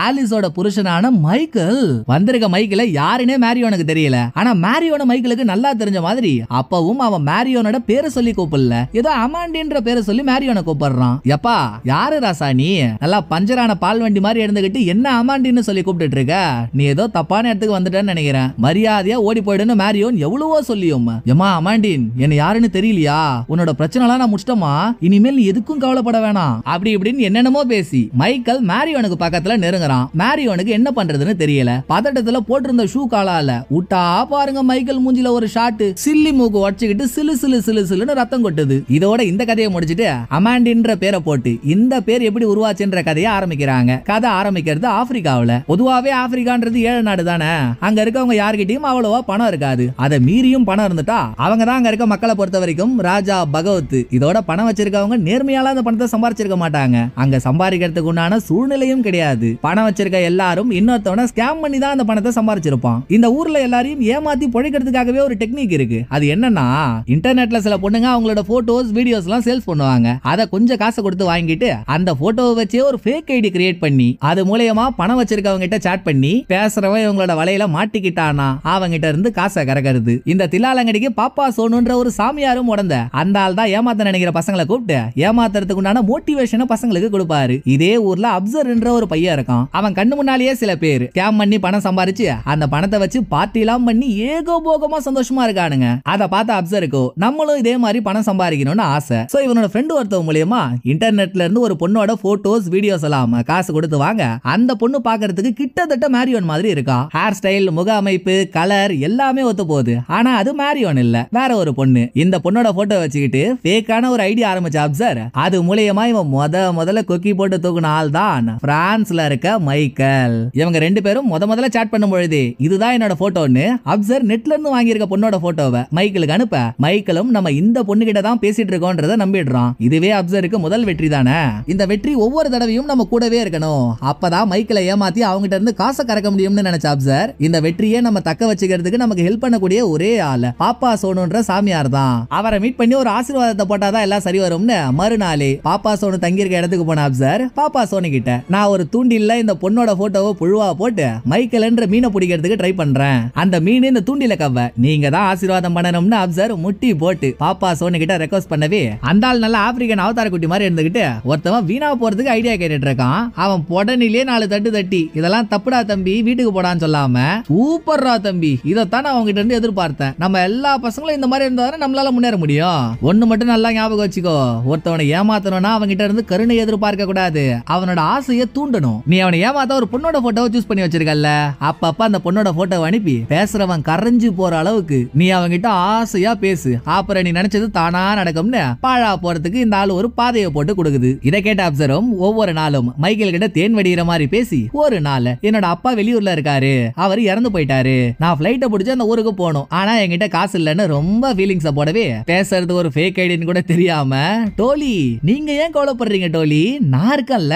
ஆலிஸோட புருஷனான மைக்கேல். வந்திருக்க மைக்கேல யாருன்னே மேரியோனுக்கு தெரியல. ஆனா மேரியோன மைக்கேலுக்கு நல்லா தெரிஞ்ச மாதிரி அப்பவும் அவன் மேரியோனோட பேரை சொல்லி கூப்பிடல, ஏதோ அமாண்டின்ற பேரை சொல்லி மேரியோனை கூப்பிடுறான். எப்பா யாரு ராசா நீ, நல்லா பஞ்சரான பால் வண்டி மாதிரி இருந்துகிட்டு என்ன அமாண்டின்னு சொல்லி கூப்பிட்டு இருக்க, நீ ஏதோ தப்பான இடத்துக்கு வந்துட்டேன்னு நினைக்கிறேன், மரியாதையா ஓடி போயிடுன்னு மேரியோன் எவ்வளவோ சொல்லியும், ஏமா அமாண்டின் என்ன யாருன்னு தெரியலையா, உன்னோட பிரச்சனைலாம் நான் முடிச்சிட்டோமா, இனிமேல் நீ எதுக்கும் கவலைப்பட வேணாம் அப்படி இப்படின்னு என்னென்னமோ பேசி மைக்கேல் மேரியோனுக்கு பக்கத்துல நெருங்குறான். மேரியோனுக்கு என்ன பண்றதுன்னு தெரியல. பதட்டத்துல போட்டிருந்த ஷூ காலால விட்டா பாருங்க மைக்கேல் மூஞ்சில ஒரு ஷாட், சில்லி மூக்கு உடச்சுக்கிட்டு சிலு சிலு சிலு சிலுன்னு ரத்தம் கொட்டுது. இதோட இந்த கதையை முடிச்சிட்டு அமாண்டின்ற பேரை போட்டு இந்த பேர் எப்படி உருவாச்சுன்ற கதையை ஆரம்பிக்கிறாங்க. கதை ஆரம்பிக்கிறது ஆப்பிரிக்காவுல. பொதுவாவே ஆப்பிரிக்கான்றது ஏழை நாடு தானே. அங்க இருக்கவங்க யார்கிட்டயும் அவ்வளவா பணம் இருக்காது. அதை மீறியும் பணம் இருந்துட்டா அவங்க தான் அங்க இருக்க மக்களை பொறுத்த வரைக்கும் ராஜா பகவத். இதோட பணம் வச்சிருக்கவங்க நேர்மையால அந்த பணத்தை சம்பாரிச்சிருக்க மாட்டாங்க. அங்க சம்பாதிக்கிறதுக்கு உண்டான சூழ்நிலையும் கிடையாது. பணம் வச்சிருக்க எல்லாரும் இன்னொருத்தவன ஸ்கேம் பண்ணி தான் அந்த பணத்தை சம்பாரிச்சிருப்பான். இந்த ஊர்ல எல்லாரையும் ஏமாத்தி பொழைக்கிறதுக்காகவே ஒரு டெக்னிக் இருக்கு. அது என்னன்னா, இன்டர்நெட்ல சில பொண்ணுங்க அவங்களோட போட்டோஸ் வீடியோஸ் எல்லாம் சேல்ஸ் பண்ணுவாங்க. அதை கொஞ்சம் காசு கொடுத்து வாங்கிட்டு அந்த போட்டோவை வச்சே ஒரு ஃபேக் ஐடி கிரியேட் பண்ணி அது மூலமா பணம் வச்சிருக்கவங்க கிட்ட சாட் பண்ணி பேசுறவன் இவங்களோட வலையில மாட்டிக்கிட்டானா அவங்கிட்ட இருந்து காசை கறக்கிறது. இந்த தில்லாலங்கடிக்கு பாப்பா சோனுன்ற ஒரு சாமியாரும் உடந்த அந்த ஆள் தான் ஏமாத்த நினைக்கிற பசங்களை கூப்பிட்டு ஏமாத்துறதுக்கு உண்டான மோட்டிவேஷனை பசங்களுக்கு கொடுப்பாரு. இதே ஊர்ல அப்சர் என்ற ஒரு பையன் இருக்கான். அவன் கண்ணு முன்னாலேயே சில பேர் ஸ்கேம் பண்ணி பணம் சம்பாரிச்சு அந்த பணத்தை வச்சு பார்ட்டி எல்லாம் பண்ணி ஏகோபோகமா சந்தோஷமா இருக்கானுங்க. அதை பார்த்த அப்சருக்கு நம்மளும் இதே மாதிரி பணம் சம்பாதிக்கணும்னு ஆசை. சோ இவனோட ஃப்ரெண்ட் ஒருத்தவங்க மூலமா இன்டர்நெட்ல இருந்து ஒரு பொண்ணோட போட்டோஸ் வீடியோஸ் எல்லாம் காசு கொடுத்து வாங்க. அந்த பொண்ணு பாக்குறதுக்கு கிட்டத்தட்ட மேரியோன் மாதிரி இருக்கா. ஹேர் ஸ்டைல், முக அமைப்பு, கலர் எல்லாமே ஒத்து போகுது. ஆனா அது மேரியோன் இல்ல, வேற ஒரு பொண்ணு. இந்த பொண்ணோட போட்டோ வச்சுக்கிட்டு ஃபேக்கான ஒரு ஐடியா ஆரம்பிச்ச அப்சர் அது மூலமா இவன் முதல்ல கொக்கி போட்டு தூக்குன ஆள் தான் பிரான்ஸ்ல இருக்க மைக்கேல். இவங்க ரெண்டு பேரும் முதல்ல சாட் பண்ணும் பொழுது இதுதான் என்னோட போட்டோன்னு அப்சர் நெட்ல இருந்து வாங்கியிருக்க பொண்ணோட போட்டோவை மைக்கேலுக்கு அனுப்ப மைக்கேலும் நம்ம இந்த பொண்ணு கிட்ட தான் பேசிட்டு இருக்கோம்ன்றத நம்பிடுறான். இதுவே அப்சருக்கு முதல் வெற்றி தானே. இந்த வெற்றி ஒவ்வொரு தடவையும் நம்ம கூடவே இருக்கணும், அப்பதான் மைக்கேலை ஏமாத்தி அவங்ககிட்ட இருந்து காசை கறக்க முடியும்னு நினைச்ச அப்சர் இந்த வெற்றியை நம்ம தக்க வச்சுக்கிறதுக்கு நமக்கு ஹெல்ப் பண்ணக்கூடிய ஒரே ஆள் பாப்பா சோனுன்ற சாமியார் தான். அவரை மீட் பண்ணி ஒரு ஆசீர்வாதத்தை போட்டாதான் எல்லாம் சரி வரும்னு மறுநாளே பாப்பா சோனு தங்கியிருக்க இடத்துக்கு போன அப்சர் பாப்பா சோனு கிட்ட, நான் ஒரு தூண்டில்ல இந்த பொண்ணோட போட்டோவை புழுவா போட்டு மைக்கேல் என்ற மீனை பிடிக்கிறதுக்கு ட்ரை பண்றேன், அந்த மீன் இந்த தூண்டில கவ நீங்க தான் ஆசீர்வாதம் பண்ணணும்னு அப்சர் முட்டி போட்டு பாப்பா சோனு கிட்ட ரெக்வஸ்ட் பண்ணவே அந்த ஆள் நல்ல ஆப்பிரிக்கன் அவதார குட்டி மாதிரி இருந்துகிட்டு ஒருத்தவன் வீணா போறதுக்கு ஐடியா கேட்டுட்டு இருக்கான். அவன் உடனிலே 4 தட்டு தட்டி இதெல்லாம் தப்புடா தம்பி வீட்டுக்கு போடான்னு சொல்லாம சூப்பர்ரா தம்பி இதைத்தான் அவங்க கிட்ட இருந்து எதிர்பார்த்தேன், நம்ம எல்லா பசங்களும் இந்த மாதிரி இருந்தாலும் நம்மளால முன்னேற முடியும். ஒண்ணு மட்டும் நல்லா ஞாபகம் வச்சுக்கோ, ஒருத்தவனை ஏமாத்தணும்னா அவங்க கிட்ட இருந்து கருணை எதிர்பார்க்க கூடாது, அவனோட ஆசையை தூண்டணும். நீ அவனை ஏமாத்த ஒரு பொண்ணோட போட்டோவை சூஸ் பண்ணி வச்சிருக்கல, அப்பப்ப அந்த பொண்ணோட போட்டோவை அனுப்பி பேசுறவன் கரைஞ்சு போற அளவுக்கு நீ அவங்கிட்ட ஆசையா பேசு, அப்புறம் நீ நினைச்சது தானா நடக்கும்னு பாழா போறதுக்கு இந்த ஆள் ஒரு பாதையை போட்டு கொடுக்குது. இதை கேட்ட அப்சரும் ஒவ்வொரு நாளும் மைக்கேல் கிட்ட தேன் வடிகிற மாதிரி பேசி, ஒரு நாள் என்னோட அப்பா வெளியூர்ல இருக்காரு, அவர் இறந்து போயிட்டாரு, நான் பிளைட்டை பிடிச்சு அந்த ஊருக்கு போகணும், ஆனா என்கிட்ட காசு இல்லன்னு ரொம்ப ஃபீலிங்ஸ போடவே பேசுறது ஒரு ஃபேக் ஐடின்னு கூட தெரியாம, டோலி நீங்க ஏன் கவலைப்படுறீங்க டோலி, நான் இருக்கேன்ல,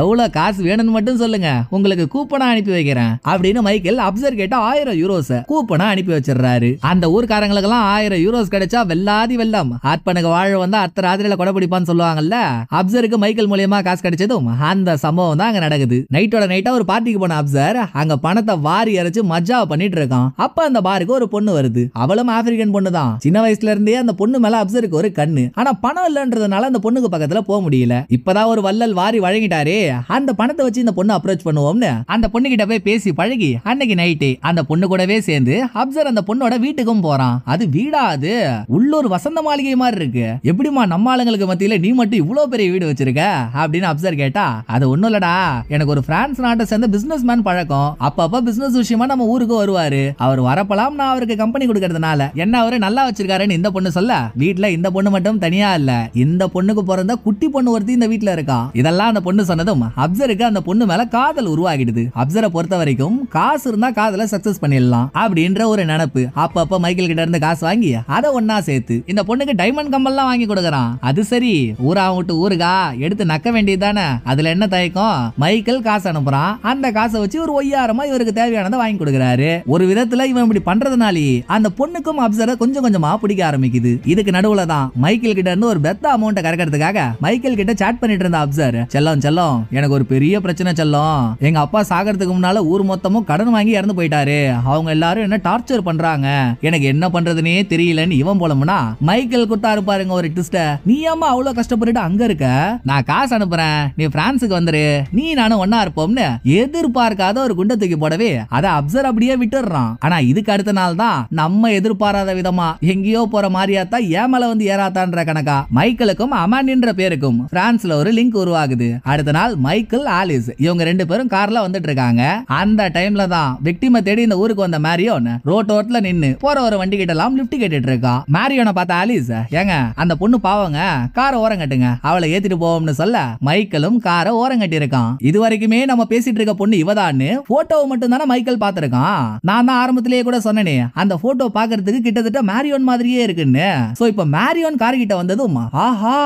எவ்வளவு காசு வேணும்னு மட்டும் சொல்லுங்க, உங்களுக்கு கூப்பனா அனுப்பி வைக்கிறேன் அப்படின்னு மைக்கேல் அப்சர் கேட்ட 1000 யூரோஸ் கூப்பனா அனுப்பி வச்சிடறாரு. அந்த ஊர்க்காரங்களுக்கு எல்லாம் 1000 யூரோஸ் கிடைச்சா வெல்லாதி வெல்லம், ஆத்மனுக்கு வாழ வந்தா அத்த ராத்திரியில கொடை பிடிப்பான்னு சொல்லுவாங்கல்ல. அப்சருக்கு மைக்கேல் மூலியமா காசு கிடைச்சதும் அந்த சம்பவம் தான் அங்க நடக்குது. நைட்டோட நைட்டா ஒரு பார்ட்டிக்கு போன அப்சர் அங்க பணத்தை வாரி அரைச்சு மஜா பண்ணிட்டு இருக்கான். அப்ப அந்த பாருக்கு ஒரு பொண்ணு வருது. அவளும் ஆப்பிரிக்கன் பொண்ணு தான். சின்ன வயசுல இருந்தே அந்த பொண்ணு மேல அப்சருக்கு ஒரு கண்ணு. ஆனா பணம் இல்லன்றதுனால அந்த பொண்ணுக்கு பக்கத்துல போக முடியல. இப்பதான் ஒரு வள்ளல் வாரி வழங்கிட்டாரே, அந்த பணத்தை வச்சு இந்த பொண்ணு அப்ரோச் பண்ணுவோம்னு அந்த பொண்ணு கிட்ட போய் பேசி பழகி அன்னைக்கு நைட்டே அந்த பொண்ணு கூடவே சேர்ந்து அப்சர் அந்த பொண்ணோட வீட்டுக்கும் போறான். அது வீடா, அது உள்ளூர் வசந்த மாளிகை மாதிரி இருக்கு, எப்படிமா நம்ம ஆளுங்களுக்கு மத்தியில நீ மட்டும் இவ்வளவு பெரிய வீடு வச்சிருக்க அப்படின்னு அப்சர் கேட்டா, அது ஒண்ணும் இல்லடா, எனக்கு ஒரு பிரான்ஸ் நாட்டை சேர்ந்த பிசினஸ் மேன் பழக்கம், அப்பப்ப பிசினஸ் விஷயமா நம்ம ஊருக்கு வருவாரு, அவர் வரப்பலாம், நான் அவருக்கு கம்பெனி கொடுக்கறதுனால என்ன அவரு நல்லா வச்சிருக்காருன்னு இந்த பொண்ணு சொல்ல, வீட்டுல இந்த பொண்ணு மட்டும் தனியா இல்ல, இந்த பொண்ணுக்கு பிறந்த குட்டி பொண்ணு ஒருத்தி இந்த வீட்டுல இருக்கா. இதெல்லாம் அந்த பொண்ணு சொன்னதும் அப்சருக்கு அந்த பொண்ணு மேல காதல் உருவாகிடுது. அப்சரை பொறுத்த வரைக்கும் காசு இருந்தா காதல சக்சஸ் பண்ணிடலாம் அப்படின்ற ஒரு நினைப்பு. அப்பப்ப மைக்கேல் கிட்ட இருந்து காசு வாங்கி அதை ஒன்னா சேர்த்து இந்த பொண்ணுக்கு டைமண்ட் கம்பல்லாம் வாங்கி கொடுக்கறான். அது சரி, ஊரா விட்டு ஊருகா எடுத்து நக்க வேண்டியதுதானே, அதுல என்ன தயக்கம்? மைக்கேல் காசு அனுப்புறான். அந்த காசை வச்சு ஒரு ஒய்யாரமா இவருக்கு தேவையானதை வாங்கி கொடுக்கறாரு. ஒரு விதத்துல இவன் இப்படி பண்றதுனாலே அந்த பொண்ணுக்கும் அப்சரை கொஞ்சம் கொஞ்சமா பிடிக்க ஆரம்பிக்குது. இதுக்கு நடுவுல தான் மைக்கேல் கிட்ட இருந்து ஒரு பெத்த அமௌண்ட் கறக்கிறதுக்காக மைக்கேல் கிட்ட சாட் பண்ணிட்டு இருந்த அப்சர், செல்லம் செல்லம் எனக்கு ஒரு பெரிய பிரச்சனை செல்லம், எங்க அப்பா சாகிறதுக்கு முன்னால ஊர் மொத்தமும் கடன் வாங்கி இறந்து போயிட்டாரு, அவங்க எல்லாரும் என்ன டார்ச்சர் பண்றாங்க, எனக்கு என்ன பண்றதுனே தெரியலன்னு இவன் போலமுனா மைக்கேல் குத்தாரு பாருங்க ஒரு ட்விஸ்ட. நீ ஏமா அவ்வளவு கஷ்டப்பட்டுட்டு அங்க இருக்க, நான் காசு அனுப்புறேன், நீ பிரான்ஸுக்கு வந்துரு, நீ நானும் ஒன்னா இருப்போம்னு எதிர்பார்க்காத ஒரு குண்டை தூக்கி போடவே அதை அப்சர் அப்படியே விட்டுறான். ஆனா இதுக்கு அடுத்த நாள் தான் நம்ம எதிர்பாராத விதமா எங்கேயோ போற மாதிரியாத்தா ஏமல வந்து ஏறாத்தான்ற கணக்கா மைக்கேலுக்கும் அமாண்டின்ற பேருக்கும் பிரான்ஸ்ல ஒரு லிங்க் உருவாகுது. அடுத்த நாள் மைக்கேல் ஆலிஸ் இவங்க ரெண்டு பேரும் கார்ல வந்துட்டு இருக்காங்க. அந்த டைம்ல தான் விக்டிமை தேடி இந்த ஊருக்கு வந்த மேரியோன் ரோட்டோரத்துல நின்னு போற ஒரு வண்டி கிட்ட எல்லாம் லிஃப்ட் கேட்டுட்டு இருக்கா. மேரியோனை பார்த்த ஆலிஸ், ஏங்க அந்த பொண்ணு பாவங்க, காரை ஓரம் கட்டுங்க, அவளை ஏத்திட்டு போவோம்னு சொல்ல மைக்கேலும் காரை ஓரம் கட்டி இருக்கான். இது வரைக்குமே நம்ம பேசிட்டு இருக்க பொண்ணு இவதான்னு போட்டோவை மட்டும் தானே மைக்கேல் பார்த்திருக்கான். நான் தான் ஆரம்பத்திலேயே கூட சொன்னேனே அந்த போட்டோ பாக்குறதுக்கு கிட்டத்தட்ட மேரியோன் மாதிரியே இருக்குன்னு. சோ இப்ப மேரியோன் கார் கிட்ட வந்ததும், ஆஹா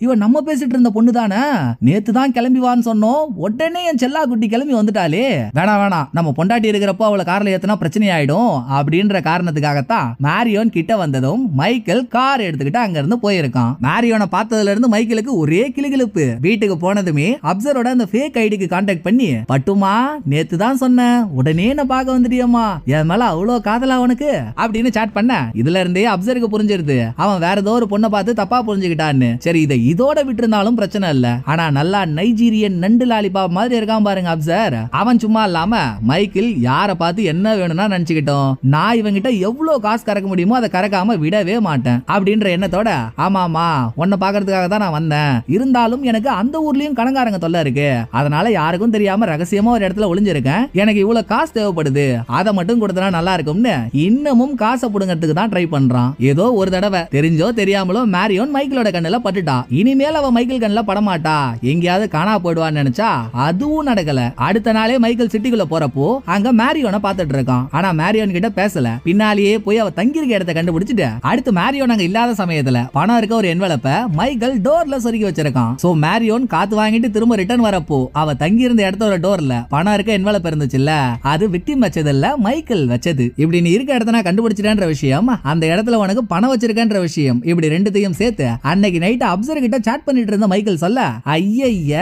இவன் நம்ம பேசிட்டு இருந்த பொண்ணு தானே, நேத்து தான் கிளம்பி வான்னு சொன்னோம், உடனே என் செல்லா குட்டி கிளம்பி வந்துட்டாலே, வேணாம் வேணாம் நம்ம பொண்டாட்டி இருக்கிறப்போ அவளை கார்ல ஏத்துனா பிரச்சனை ஆயிடும் அப்படின்ற காரணத்துக்காகத்தான் மேரியோன் கிட்ட வந்ததும் மைக்கேல் கார் எடுத்துக்கிட்டு அங்க இருந்து போயிருக்கான். மேரியோனை பார்த்ததுல இருந்து மைக்கேலுக்கு ஒரே கிளுகிளுப்பு. வீட்டுக்கு போனதுமே அப்சரோட அந்த ஃபேக் ஐடிக்கு கான்டாக்ட் பண்ணி, பட்டுமா நேத்து தான் சொன்னேன், உடனே என்ன பார்க்க வந்துட்டியம்மா, என் மேல அவ்வளவு காதலா உனக்கு அப்படின்னு சாட் பண்ண. இதுல இருந்தே அப்சருக்கு புரிஞ்சிருது அவன் வேற ஏதோ ஒரு பொண்ணை பார்த்து தப்பா புரிஞ்சுக்கிட்டான்னு. சரி இதை இதோட விட்டு இருந்தாலும் பிரச்சனை இல்ல, ஆனா நல்லா நைஜீரியன் நண்டு லாலிபாப் மாதிரி இருக்கான் பாருங்க அப்சர். அவன் சும்மா இல்லாம மைக்கேல் யார பார்த்து என்ன வேணும்னா நினைச்சுக்கிட்டோம், நான் இவங்கிட்ட எவ்வளவு காசு கறக்க முடியுமோ அதை கறக்காம விடவே மாட்டேன் அப்படின்ற எண்ணத்தோட, ஆமாமா உன்னை பாக்குறதுக்காக தான் நான் வந்தேன், இருந்தாலும் எனக்கு அந்த ஊர்லயும் கடங்காரங்க தொல்லை இருக்கு, அதனால யாருக்கும் தெரியாம ரகசியமா ஒரு இடத்துல ஒளிஞ்சிருக்கேன், எனக்கு இவ்வளவு காசு தேவைப்படுது, அதை மட்டும் கொடுத்தனா நல்லா இருக்கும்னு இன்னமும் காசை புடுங்கிறதுக்கு தான் ட்ரை பண்றான். ஏதோ ஒரு தடவை தெரிஞ்சோ தெரியாமலோ மேரியோன் மைக்கேலோட கண்ணுல பட்டுட்டா. இனிமேல் அவ மைக்கேல் கண்ணுல படமாட்டா, எங்கேயாவது காணா போயிடுவான்னு நினைச்சா அதுவும் நடக்கல. அடுத்த நாளே மைக்கேல் சிட்டிக்குள்ள போறப்போ அங்க மேரியோனை பார்த்துட்டு இருக்கான். ஆனா மேரியோன் கிட்ட பேசல. பின்னாலேயே போய் அவ தங்கியிருக்க இடத்தை கண்டுபிடிச்சிட்டு அடுத்து மேரியோன் அங்க இல்லாத சமயத்துல பணம் இருக்க ஒரு என்வலப்ப மைக்கேல் டோர்ல சொருகி வச்சிருக்கான். சோ மேரியோன் காத்து வாங்கிட்டு திரும்ப ரிட்டர்ன் வரப்போ அவ தங்கி இருந்த இடத்தோட டோர்ல பணம் இருக்க என்வலப் இருந்துச்சுல்ல, அது விக்டிம் வச்சது இல்ல மைக்கேல் வச்சது. இப்படி நீ இருக்க இடத்த நான் கண்டுபிடிச்சிட்டேன்ற விஷயம், அந்த இடத்துல உனக்கு பணம் வச்சிருக்கேன்ற விஷயம், இப்படி ரெண்டுத்தையும் சேர்த்து அன்னைக்கு நைட் அப்சர் கிட்ட சாட் பண்ணிட்டு இருந்த மைக்கேல் சொல்ல, ஐய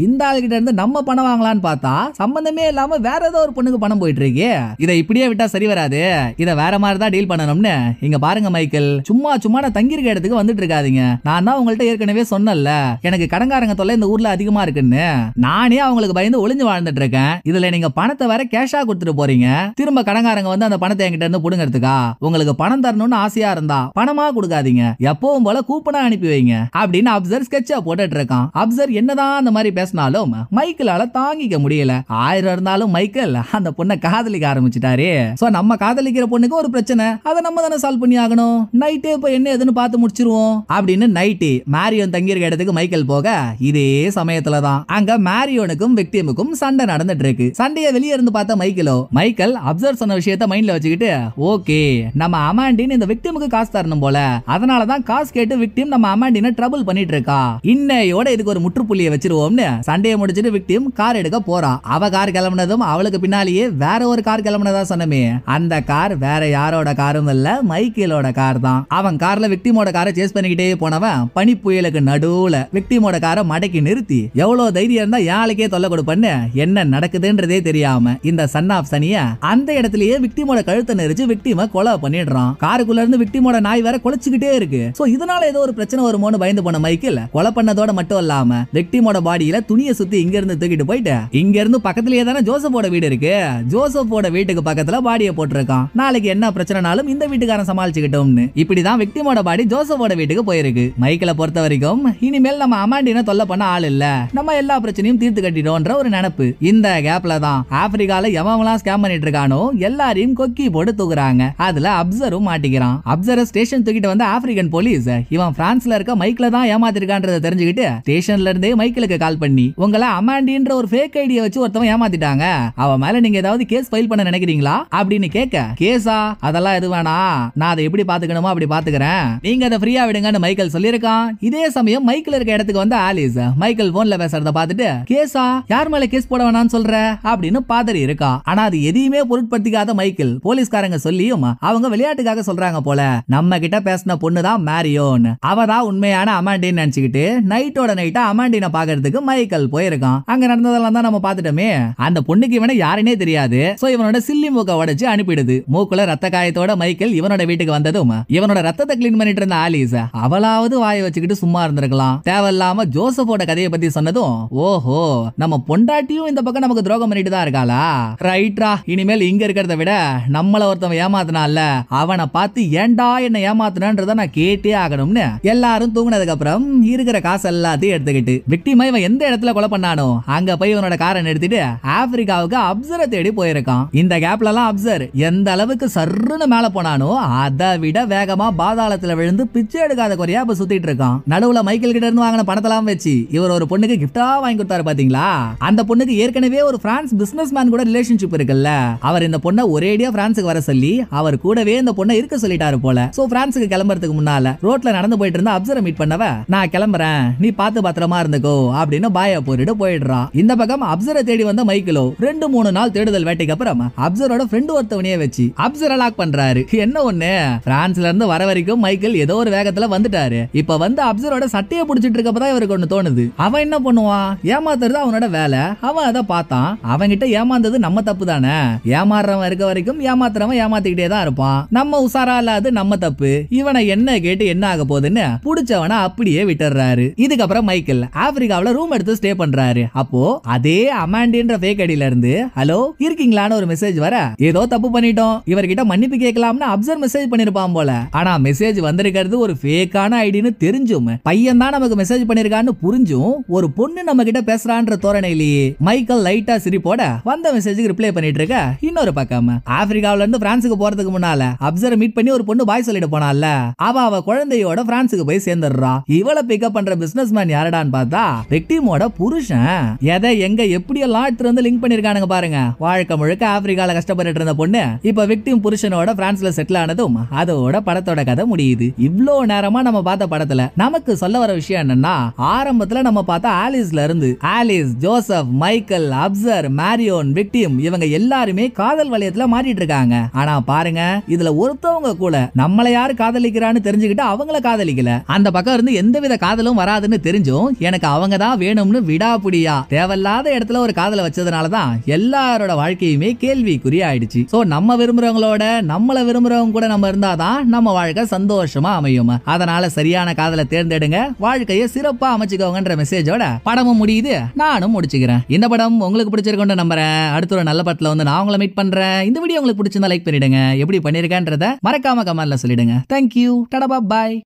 இந்த ஆள் கிட்ட இருந்து நம்ம பணம் வாங்கலான்னு பார்த்தா சம்பந்தமே இல்லாம வேற ஏதோ ஒரு பொண்ணுக்கு பணம் போயிட்டு இருக்கு, இதை இப்படியே விட்டா சரி வராது, இத வேற மாதிரி தான் டீல் பண்ணணும்னு. இங்க பாருங்க மைக்கேல், சும்மா சும்மா நான் தங்கியிருக்க இடத்துக்கு வந்துட்டு இருக்காதீங்க, நான் தான் உங்கள்ட்ட ஏற்கனவே சொன்னல எனக்கு கடங்காரங்க தொல்லை இந்த ஊர்ல அதிகமா இருக்குன்னு, நானே அவங்களுக்கு பயந்து ஒளிஞ்சு வாழ்ந்துட்டு இருக்கேன், இதுல நீங்க பணத்தை வேற கேஷா கொடுத்துட்டு போறீங்க, திரும்ப கடங்காரங்க வந்து அந்த பணத்தை என்கிட்ட இருந்து புடுங்கிறதுக்கா, உங்களுக்கு பணம் தரணும்னு ஆசையா இருந்தா பணமா கொடுக்காதீங்க, எப்பவும் போல கூப்பனா அனுப்பி வைங்க அப்படின்னு அப்சர் ஸ்கெட்சா போட்டுட்டு இருக்கான். அப்சர் என்னதான் அந்த மாதிரி பேசினாலும் மைக்கேலால தாங்கிக்க முடியல. ஆயிரம் இருந்தாலும் மைக்கேல் அந்த பொண்ணை காதலிக்க ஆரம்பிச்சிட்டாரு. சோ நம்ம காதலிக்கிற பொண்ணுக்கு ஒரு பிரச்சனை, அதை நம்ம தானே சால்வ் பண்ணி ஆகணும், நைட்டே இப்ப என்ன எதுன்னு பார்த்து முடிச்சிருவோம் அப்படின்னு நைட்டு மேரியோன் தங்கியிருக்க இடத்துக்கு மைக்கேல் போக, இதே சமயத்துலதான் அங்க மேரியோனுக்கும் விக்டிமுக்கும் சண்டை நடந்துட்டு இருக்கு. சண்டையை வெளியே இருந்து பார்த்த மைக்கேல் அப்சர் சொன்ன விஷயத்த மைண்ட்ல வச்சுக்கிட்டு, ஓகே நம்ம அமாண்டின் இந்த விக்டிமுக்கு காசு தரணும் போல, அதனாலதான் காசு கேட்டு விக்டிம் நம்ம அமாண்டினை ட்ரபிள் பண்ணிட்டு இருக்கா, இன்னையோட இதுக்கு ஒரு முற்றுப்புள்ளியை வச்சிருவோம்னு சண்டையை முடிச்சிட்டு விக்டிம் கார் எடுக்க போறா. அவ கார் கிளம்பினதும் அவளுக்கு பின்னாலேயே வேற ஒரு கார் கிளம்பினதா சொன்னமே, அந்த கார் வேற யாரோட காரும் இல்ல, மைக்கேலோட கார் தான். அவன் கார்ல விக்டிமோட காரை சேஸ் பண்ணிக்கிட்டே போனவன் பனி புயலுக்கு நடுவுல விக்டிமோட காரை மடக்கி நிறுத்தி, எவ்வளவு தைரியம் இருந்தா யாளுக்கே தொல்லை கொடுப்பன்னு என்ன நடக்குதுன்றதே தெரியாம இந்த சன் ஆஃப் சனிய அந்த இடத்துலயே விக்டிமோட கழுத்தை நெரிச்சு விக்டிம கொலை பண்ணிடுறான். காருக்குள்ள இருந்து விக்டிமோட நாய் வேற குலைச்சுக்கிட்டே இருக்கு. சோ இதனால ஏதோ ஒரு பிரச்சனை வருமோன்னு பயந்து போன மைக்கேல் கொலை பண்ணதோட மட்டும் இல்லாம விக்டிமோட பாடியில துணியை சுத்தி இங்க இருந்து தூக்கிட்டு போயிட்டு, இங்க இருந்து பக்கத்துலயே தானே ஜோசப்போட வீடு இருக்கு, ஜோசப்போட வீட்டுக்கு பக்கத்துல பாடியை போட்டிருக்கான், நாளைக்கு என்ன பிரச்சனைனாலும் இந்த வீட்டுக்காரன் சமாளிச்சுக்கிட்டோம்னு. இப்படிதான் விக்டிமோட பாடி ஜோசப்போட வீட்டுக்கு போயிருக்கு. மைக்கேலை பொறுத்த வரைக்கும் இனிமேல் நம்ம அமாண்டினை தொல்லை பண்ண ஆள் இல்ல, நம்ம எல்லா பிரச்சனையும் தீர்த்து கட்டிட்டோம்ன்ற ஒரு நினைப்பு. இந்த கேப்ல தான் ஆப்பிரிக்கால எவன்லாம் ஸ்கேம் பண்ணிட்டு இருக்கானோ எல்லாரையும் கொக்கி போட்டு தூக்குறாங்க. அதுல அப்சரும் மாட்டிக்கிறான். அப்சரை ஸ்டேஷன் தூக்கிட்டு வந்த ஆப்பிரிக்கன் போலீஸ் இவன் பிரான்ஸ்ல இருக்க மைக்கேல தான் ஏமாத்திருக்கான்றத தெரிஞ்சுக்கிட்டு ஸ்டேஷன்ல இருந்தே மைக்கேலுக்கு கால் பண்ணி, உங்களை அமாண்டின்ற ஒரு ஃபேக் ஐடியை வச்சு ஒருத்தவன் ஏமாத்திட்டாங்க, அவன் மேல நீங்க ஏதாவது கேஸ் ஃபைல் பண்ண நினைக்கிறீங்களா அப்படின்னு கேட்க, கேஸா அதெல்லாம் எது வேணாம், நான் அதை எப்படி பாத்துக்கணுமோ அப்படி பாத்துக்கிறேன், நீங்க அதை ஃப்ரீயா விடுங்கன்னு மைக்கேல் சொல்லியிருக்கான். இதே சமயம் மைக்கேல் இருக்க இடத்துக்கு வந்து ஆலிஸ் மைக்கேல் போன்ல பேசுறத பார்த்துட்டு, கேஸா யார் மேல கேஸ் போட வேணாம்னு சொல்ற அப்படின்னு பாதறி இருக்கா. ஆனா அது எதையுமே பொருட்படுத்திக்காத மைக்கேல் போலீஸ்காரங்க சொல்லியும் அவங்க விளையாட்டுக்காக சொல்றாங்க போல, நம்ம கிட்ட பேசின பொண்ணுதான் மேரியோன், அவதான் உண்மையான அமாண்டின்னு நினைச்சுக்கிட்டு நைட்டோட நைட்டா அமாண்டினை பாக்குறதுக்கு மைக்கேல் போயிருக்கான். அங்க நடந்ததெல்லாம் தான் நம்ம பாத்துட்டோமே. அந்த பொண்ணுக்கு இவனை யாருன்னே தெரியாது. சோ இவனோட சில்லி மூக்க உடைச்சு அனுப்பிடுது. மூக்குல ரத்த காயத்தோட மைக்கேல் இவனோட வீட்டுக்கு வந்ததும் இவனோட ரத்தத்தை கிளீன் பண்ணிட்டு இருந்த ஆலிஸ் அவளாவது வாயை வச்சுக்கிட்டு சும்மா இருந்திருக்கலாம். தேவையில்லாம ஜோசப்போட கதையை பத்தி சொன்னதும், ஓஹோ நம்ம பொண்டாட்டியும் இந்த பக்கம் நமக்கு துரோகம் பண்ணிட்டு தான் இருக்காளா, ரைட்ரா, இனிமேல் இங்க இருக்கிறத விட நம்மள ஒருத்தவன் ஏமாத்தினால அவனை பார்த்து ஏண்டா என்ன ஏமாத்தினன்றத நான் கேட்டே ஆகணும்னு எல்லாரும் தூங்கினதுக்கு அப்புறம் இருக்கிற காசு எல்லாத்தையும் எடுத்துக்கிட்டு விக்டிமை இவன் எந்த இடத்துல கொலை பண்ணானோ அங்க போய் இவனோட காரை நிறுத்திட்டு ஆப்பிரிக்காவுக்கு அப்சரை தேடி போயிருக்கான். இந்த கேப்ல எல்லாம் அப்சர் எந்த அளவுக்கு சர்ருன்னு மேல போனானோ அதை விட வேகமா பாதாளத்துல விழுந்து பிச்சை எடுக்காத குறையா இப்ப சுத்திட்டு இருக்கான். நடுவுல மைக்கேல் கிட்ட இருந்து வாங்கின பணத்தெல்லாம் வச்சு இவர் ஒரு பொண்ணுக்கு கிஃப்டா வாங்கி கொடுத்தாரு பாத்தீங்களா. அந்த பொண்ணுக்கு ஏற்கனவே ஒரு பிரான்ஸ் பிசினஸ் மேன் கூட ரிலேஷன்ஷிப் இருக்குல்ல, அவர் இந்த பொண்ணை ஒரேடியா பிரான்ஸுக்கு வர சொல்லி அவர் கூடவே இந்த பொண்ணை இருக்க சொல்லிட்டாரு போல. சோ பிரான்ஸுக்கு கிளம்புறதுக்கு முன்னால ரோட்ல நடந்து போயிட்டு இருந்த அப்சரை மீட் பண்ணவ, நான் கிளம்புறேன் நீ பார்த்து பத்திரமா இருந்துக்கோ அப்படின்னு பாய போரிட்டு போயிடுறா. இந்த பக்கம் அப்சரை தேடி வந்த மைக்கேலோ 2-3 நாள் தேடுதல் வேட்டைக்கு அப்புறம் அப்சரோட ஃப்ரெண்ட் ஒருத்தவனையே வச்சு அப்சரை லாக் பண்றாரு. என்ன ஒண்ணு, பிரான்ஸ்ல இருந்து வர வரைக்கும் மைக்கேல் ஏதோ ஒரு வேகத்துல வந்துட்டாரு. இப்ப வந்து அப்சரோட சட்டையை புடிச்சிட்டு இருக்கப்பதான் இவருக்கு ஒண்ணு தோணுது, அவன் என்ன பண்ணுவான், ஏமாத்துறது அவனோட வேலை, அவன் அதை பார்த்தான், அவன்கிட்ட ஏமாந்தது நம்ம தப்பு தானே, ஏமாறுறவன் இருக்க வரைக்கும் ஏமாத்துறவன் ஏமாத்திக்கிட்டே தான் இருப்பான், நம்ம உசாரா இல்லாது நம்ம தப்பு, இவனை என்ன கேட்டு என்ன ஆக போகுதுன்னு புடிச்சவன அப்படியே விட்டுறாரு. இதுக்கப்புறம் மைக்கேல் ஆப்பிரிக்காவுல ரூம் எடுத்து ஸ்டே பண்றாரு. அப்போ அதே அமாண்டின்ற ஃபேக் ஐடியில இருந்து ஹலோ இருக்கீங்களான்னு ஒரு மெசேஜ் வர, ஏதோ தப்பு பண்ணிட்டோம் இவர்கிட்ட மன்னிப்பு கேட்கலாம்னு அப்சர் மெசேஜ் பண்ணிருப்பான் போல. ஆனா மெசேஜ் வந்திருக்கிறது ஒரு ஃபேக்கான ஐடின்னு தெரிஞ்சும் பையன் தான் நமக்கு மெசேஜ் பண்ணிருக்கான்னு புரிஞ்சும் ஒரு பொண்ணு நம்ம கிட்ட பேசுறான்ற தோரணையிலேயே மைக்கேல் லைட்டா சிரிப்போட வந்த மெசேஜுக்கு ரிப்ளை பண்ணிட்டு இருக்க. இன்னொரு பக்கம் ஆப்பிரிக்காவுல இருந்து பிரான்ஸுக்கு போறதுக்கு முன்னால அப்சரை மீட் பண்ணி ஒரு பொண்ணு பாய் சொல்லிட்டு போனால, அவ குழந்தையோட பிரான்ஸுக்கு போய் சேர்ந்துடுறா. இவளை பிக்கப் பண்ற பிசினஸ் மேன் யாரடான்னு பார்த்தா விக்டிமோட புருஷன். எதை எங்க எப்படி எல்லாம் எடுத்து வந்து லிங்க் பண்ணிருக்கானுங்க பாருங்க. வாழ்க்கை முழுக்க ஆப்பிரிக்கால கஷ்டப்பட்டு இருந்த பொண்ணு இப்ப விக்டிம் புருஷனோட பிரான்ஸ்ல செட்டில் ஆனதும் அதோட படத்தோட கதை முடியுது. இவ்ளோ நேரமா நம்ம பார்த்த படத்துல நமக்கு சொல்ல வர விஷயம் என்னன்னா, ஆரம்பத்துல நம்ம பார்த்த ஆலிஸ்ல இருந்து Alice, Joseph, Michael, Afsar, Marion, விக்டிம் இவங்க எல்லாருமே காதல் வலயத்துல மாறிட்டு இருக்காங்க. ஆனா பாருங்க, இதுல ஒருத்தவங்க கூட நம்மள யாரு காதலிக்கிறான்னு தெரிஞ்சுக்கிட்டு அவங்கள காதலிக்கல. அந்த பக்கம் இருந்து எந்தவித காதலும் வராதுன்னு தெரிஞ்சும் எனக்கு அவங்க தான் வேணும்னு விடாப்புடியா தேவையில்லாத இடத்துல ஒரு காதலை வச்சதுனாலதான் எல்லாரோட வாழ்க்கையுமே கேள்விக்குறி ஆயிடுச்சு. சோ நம்ம விரும்புறவங்களோட நம்மள விரும்புறவங்க கூட நம்ம இருந்தாதான் நம்ம வாழ்க்கை சந்தோஷமா அமையும். அதனால சரியான காதலை தேர்ந்தெடுங்க, வாழ்க்கையை சிறப்பா அமைச்சுக்கோங்கன்ற மெசேஜோட படமும் முடியுது. நானும் முடிச்சுக்கிறேன். இந்த படம் உங்களுக்கு பிடிச்சிருக்கோன்னு நம்புறேன். அடுத்த ஒரு நல்ல படத்துல வந்து நான் உங்களை மீட் பண்றேன். இந்த வீடியோ உங்களுக்கு பிடிச்சிருந்தா லைக் பண்ணிடுங்க, எப்படி பண்ணிருக்கேன்றத மறக்காம கமெண்ட்ல சொல்லிடுங்க. தேங்க்யூ, டடா, பாய்.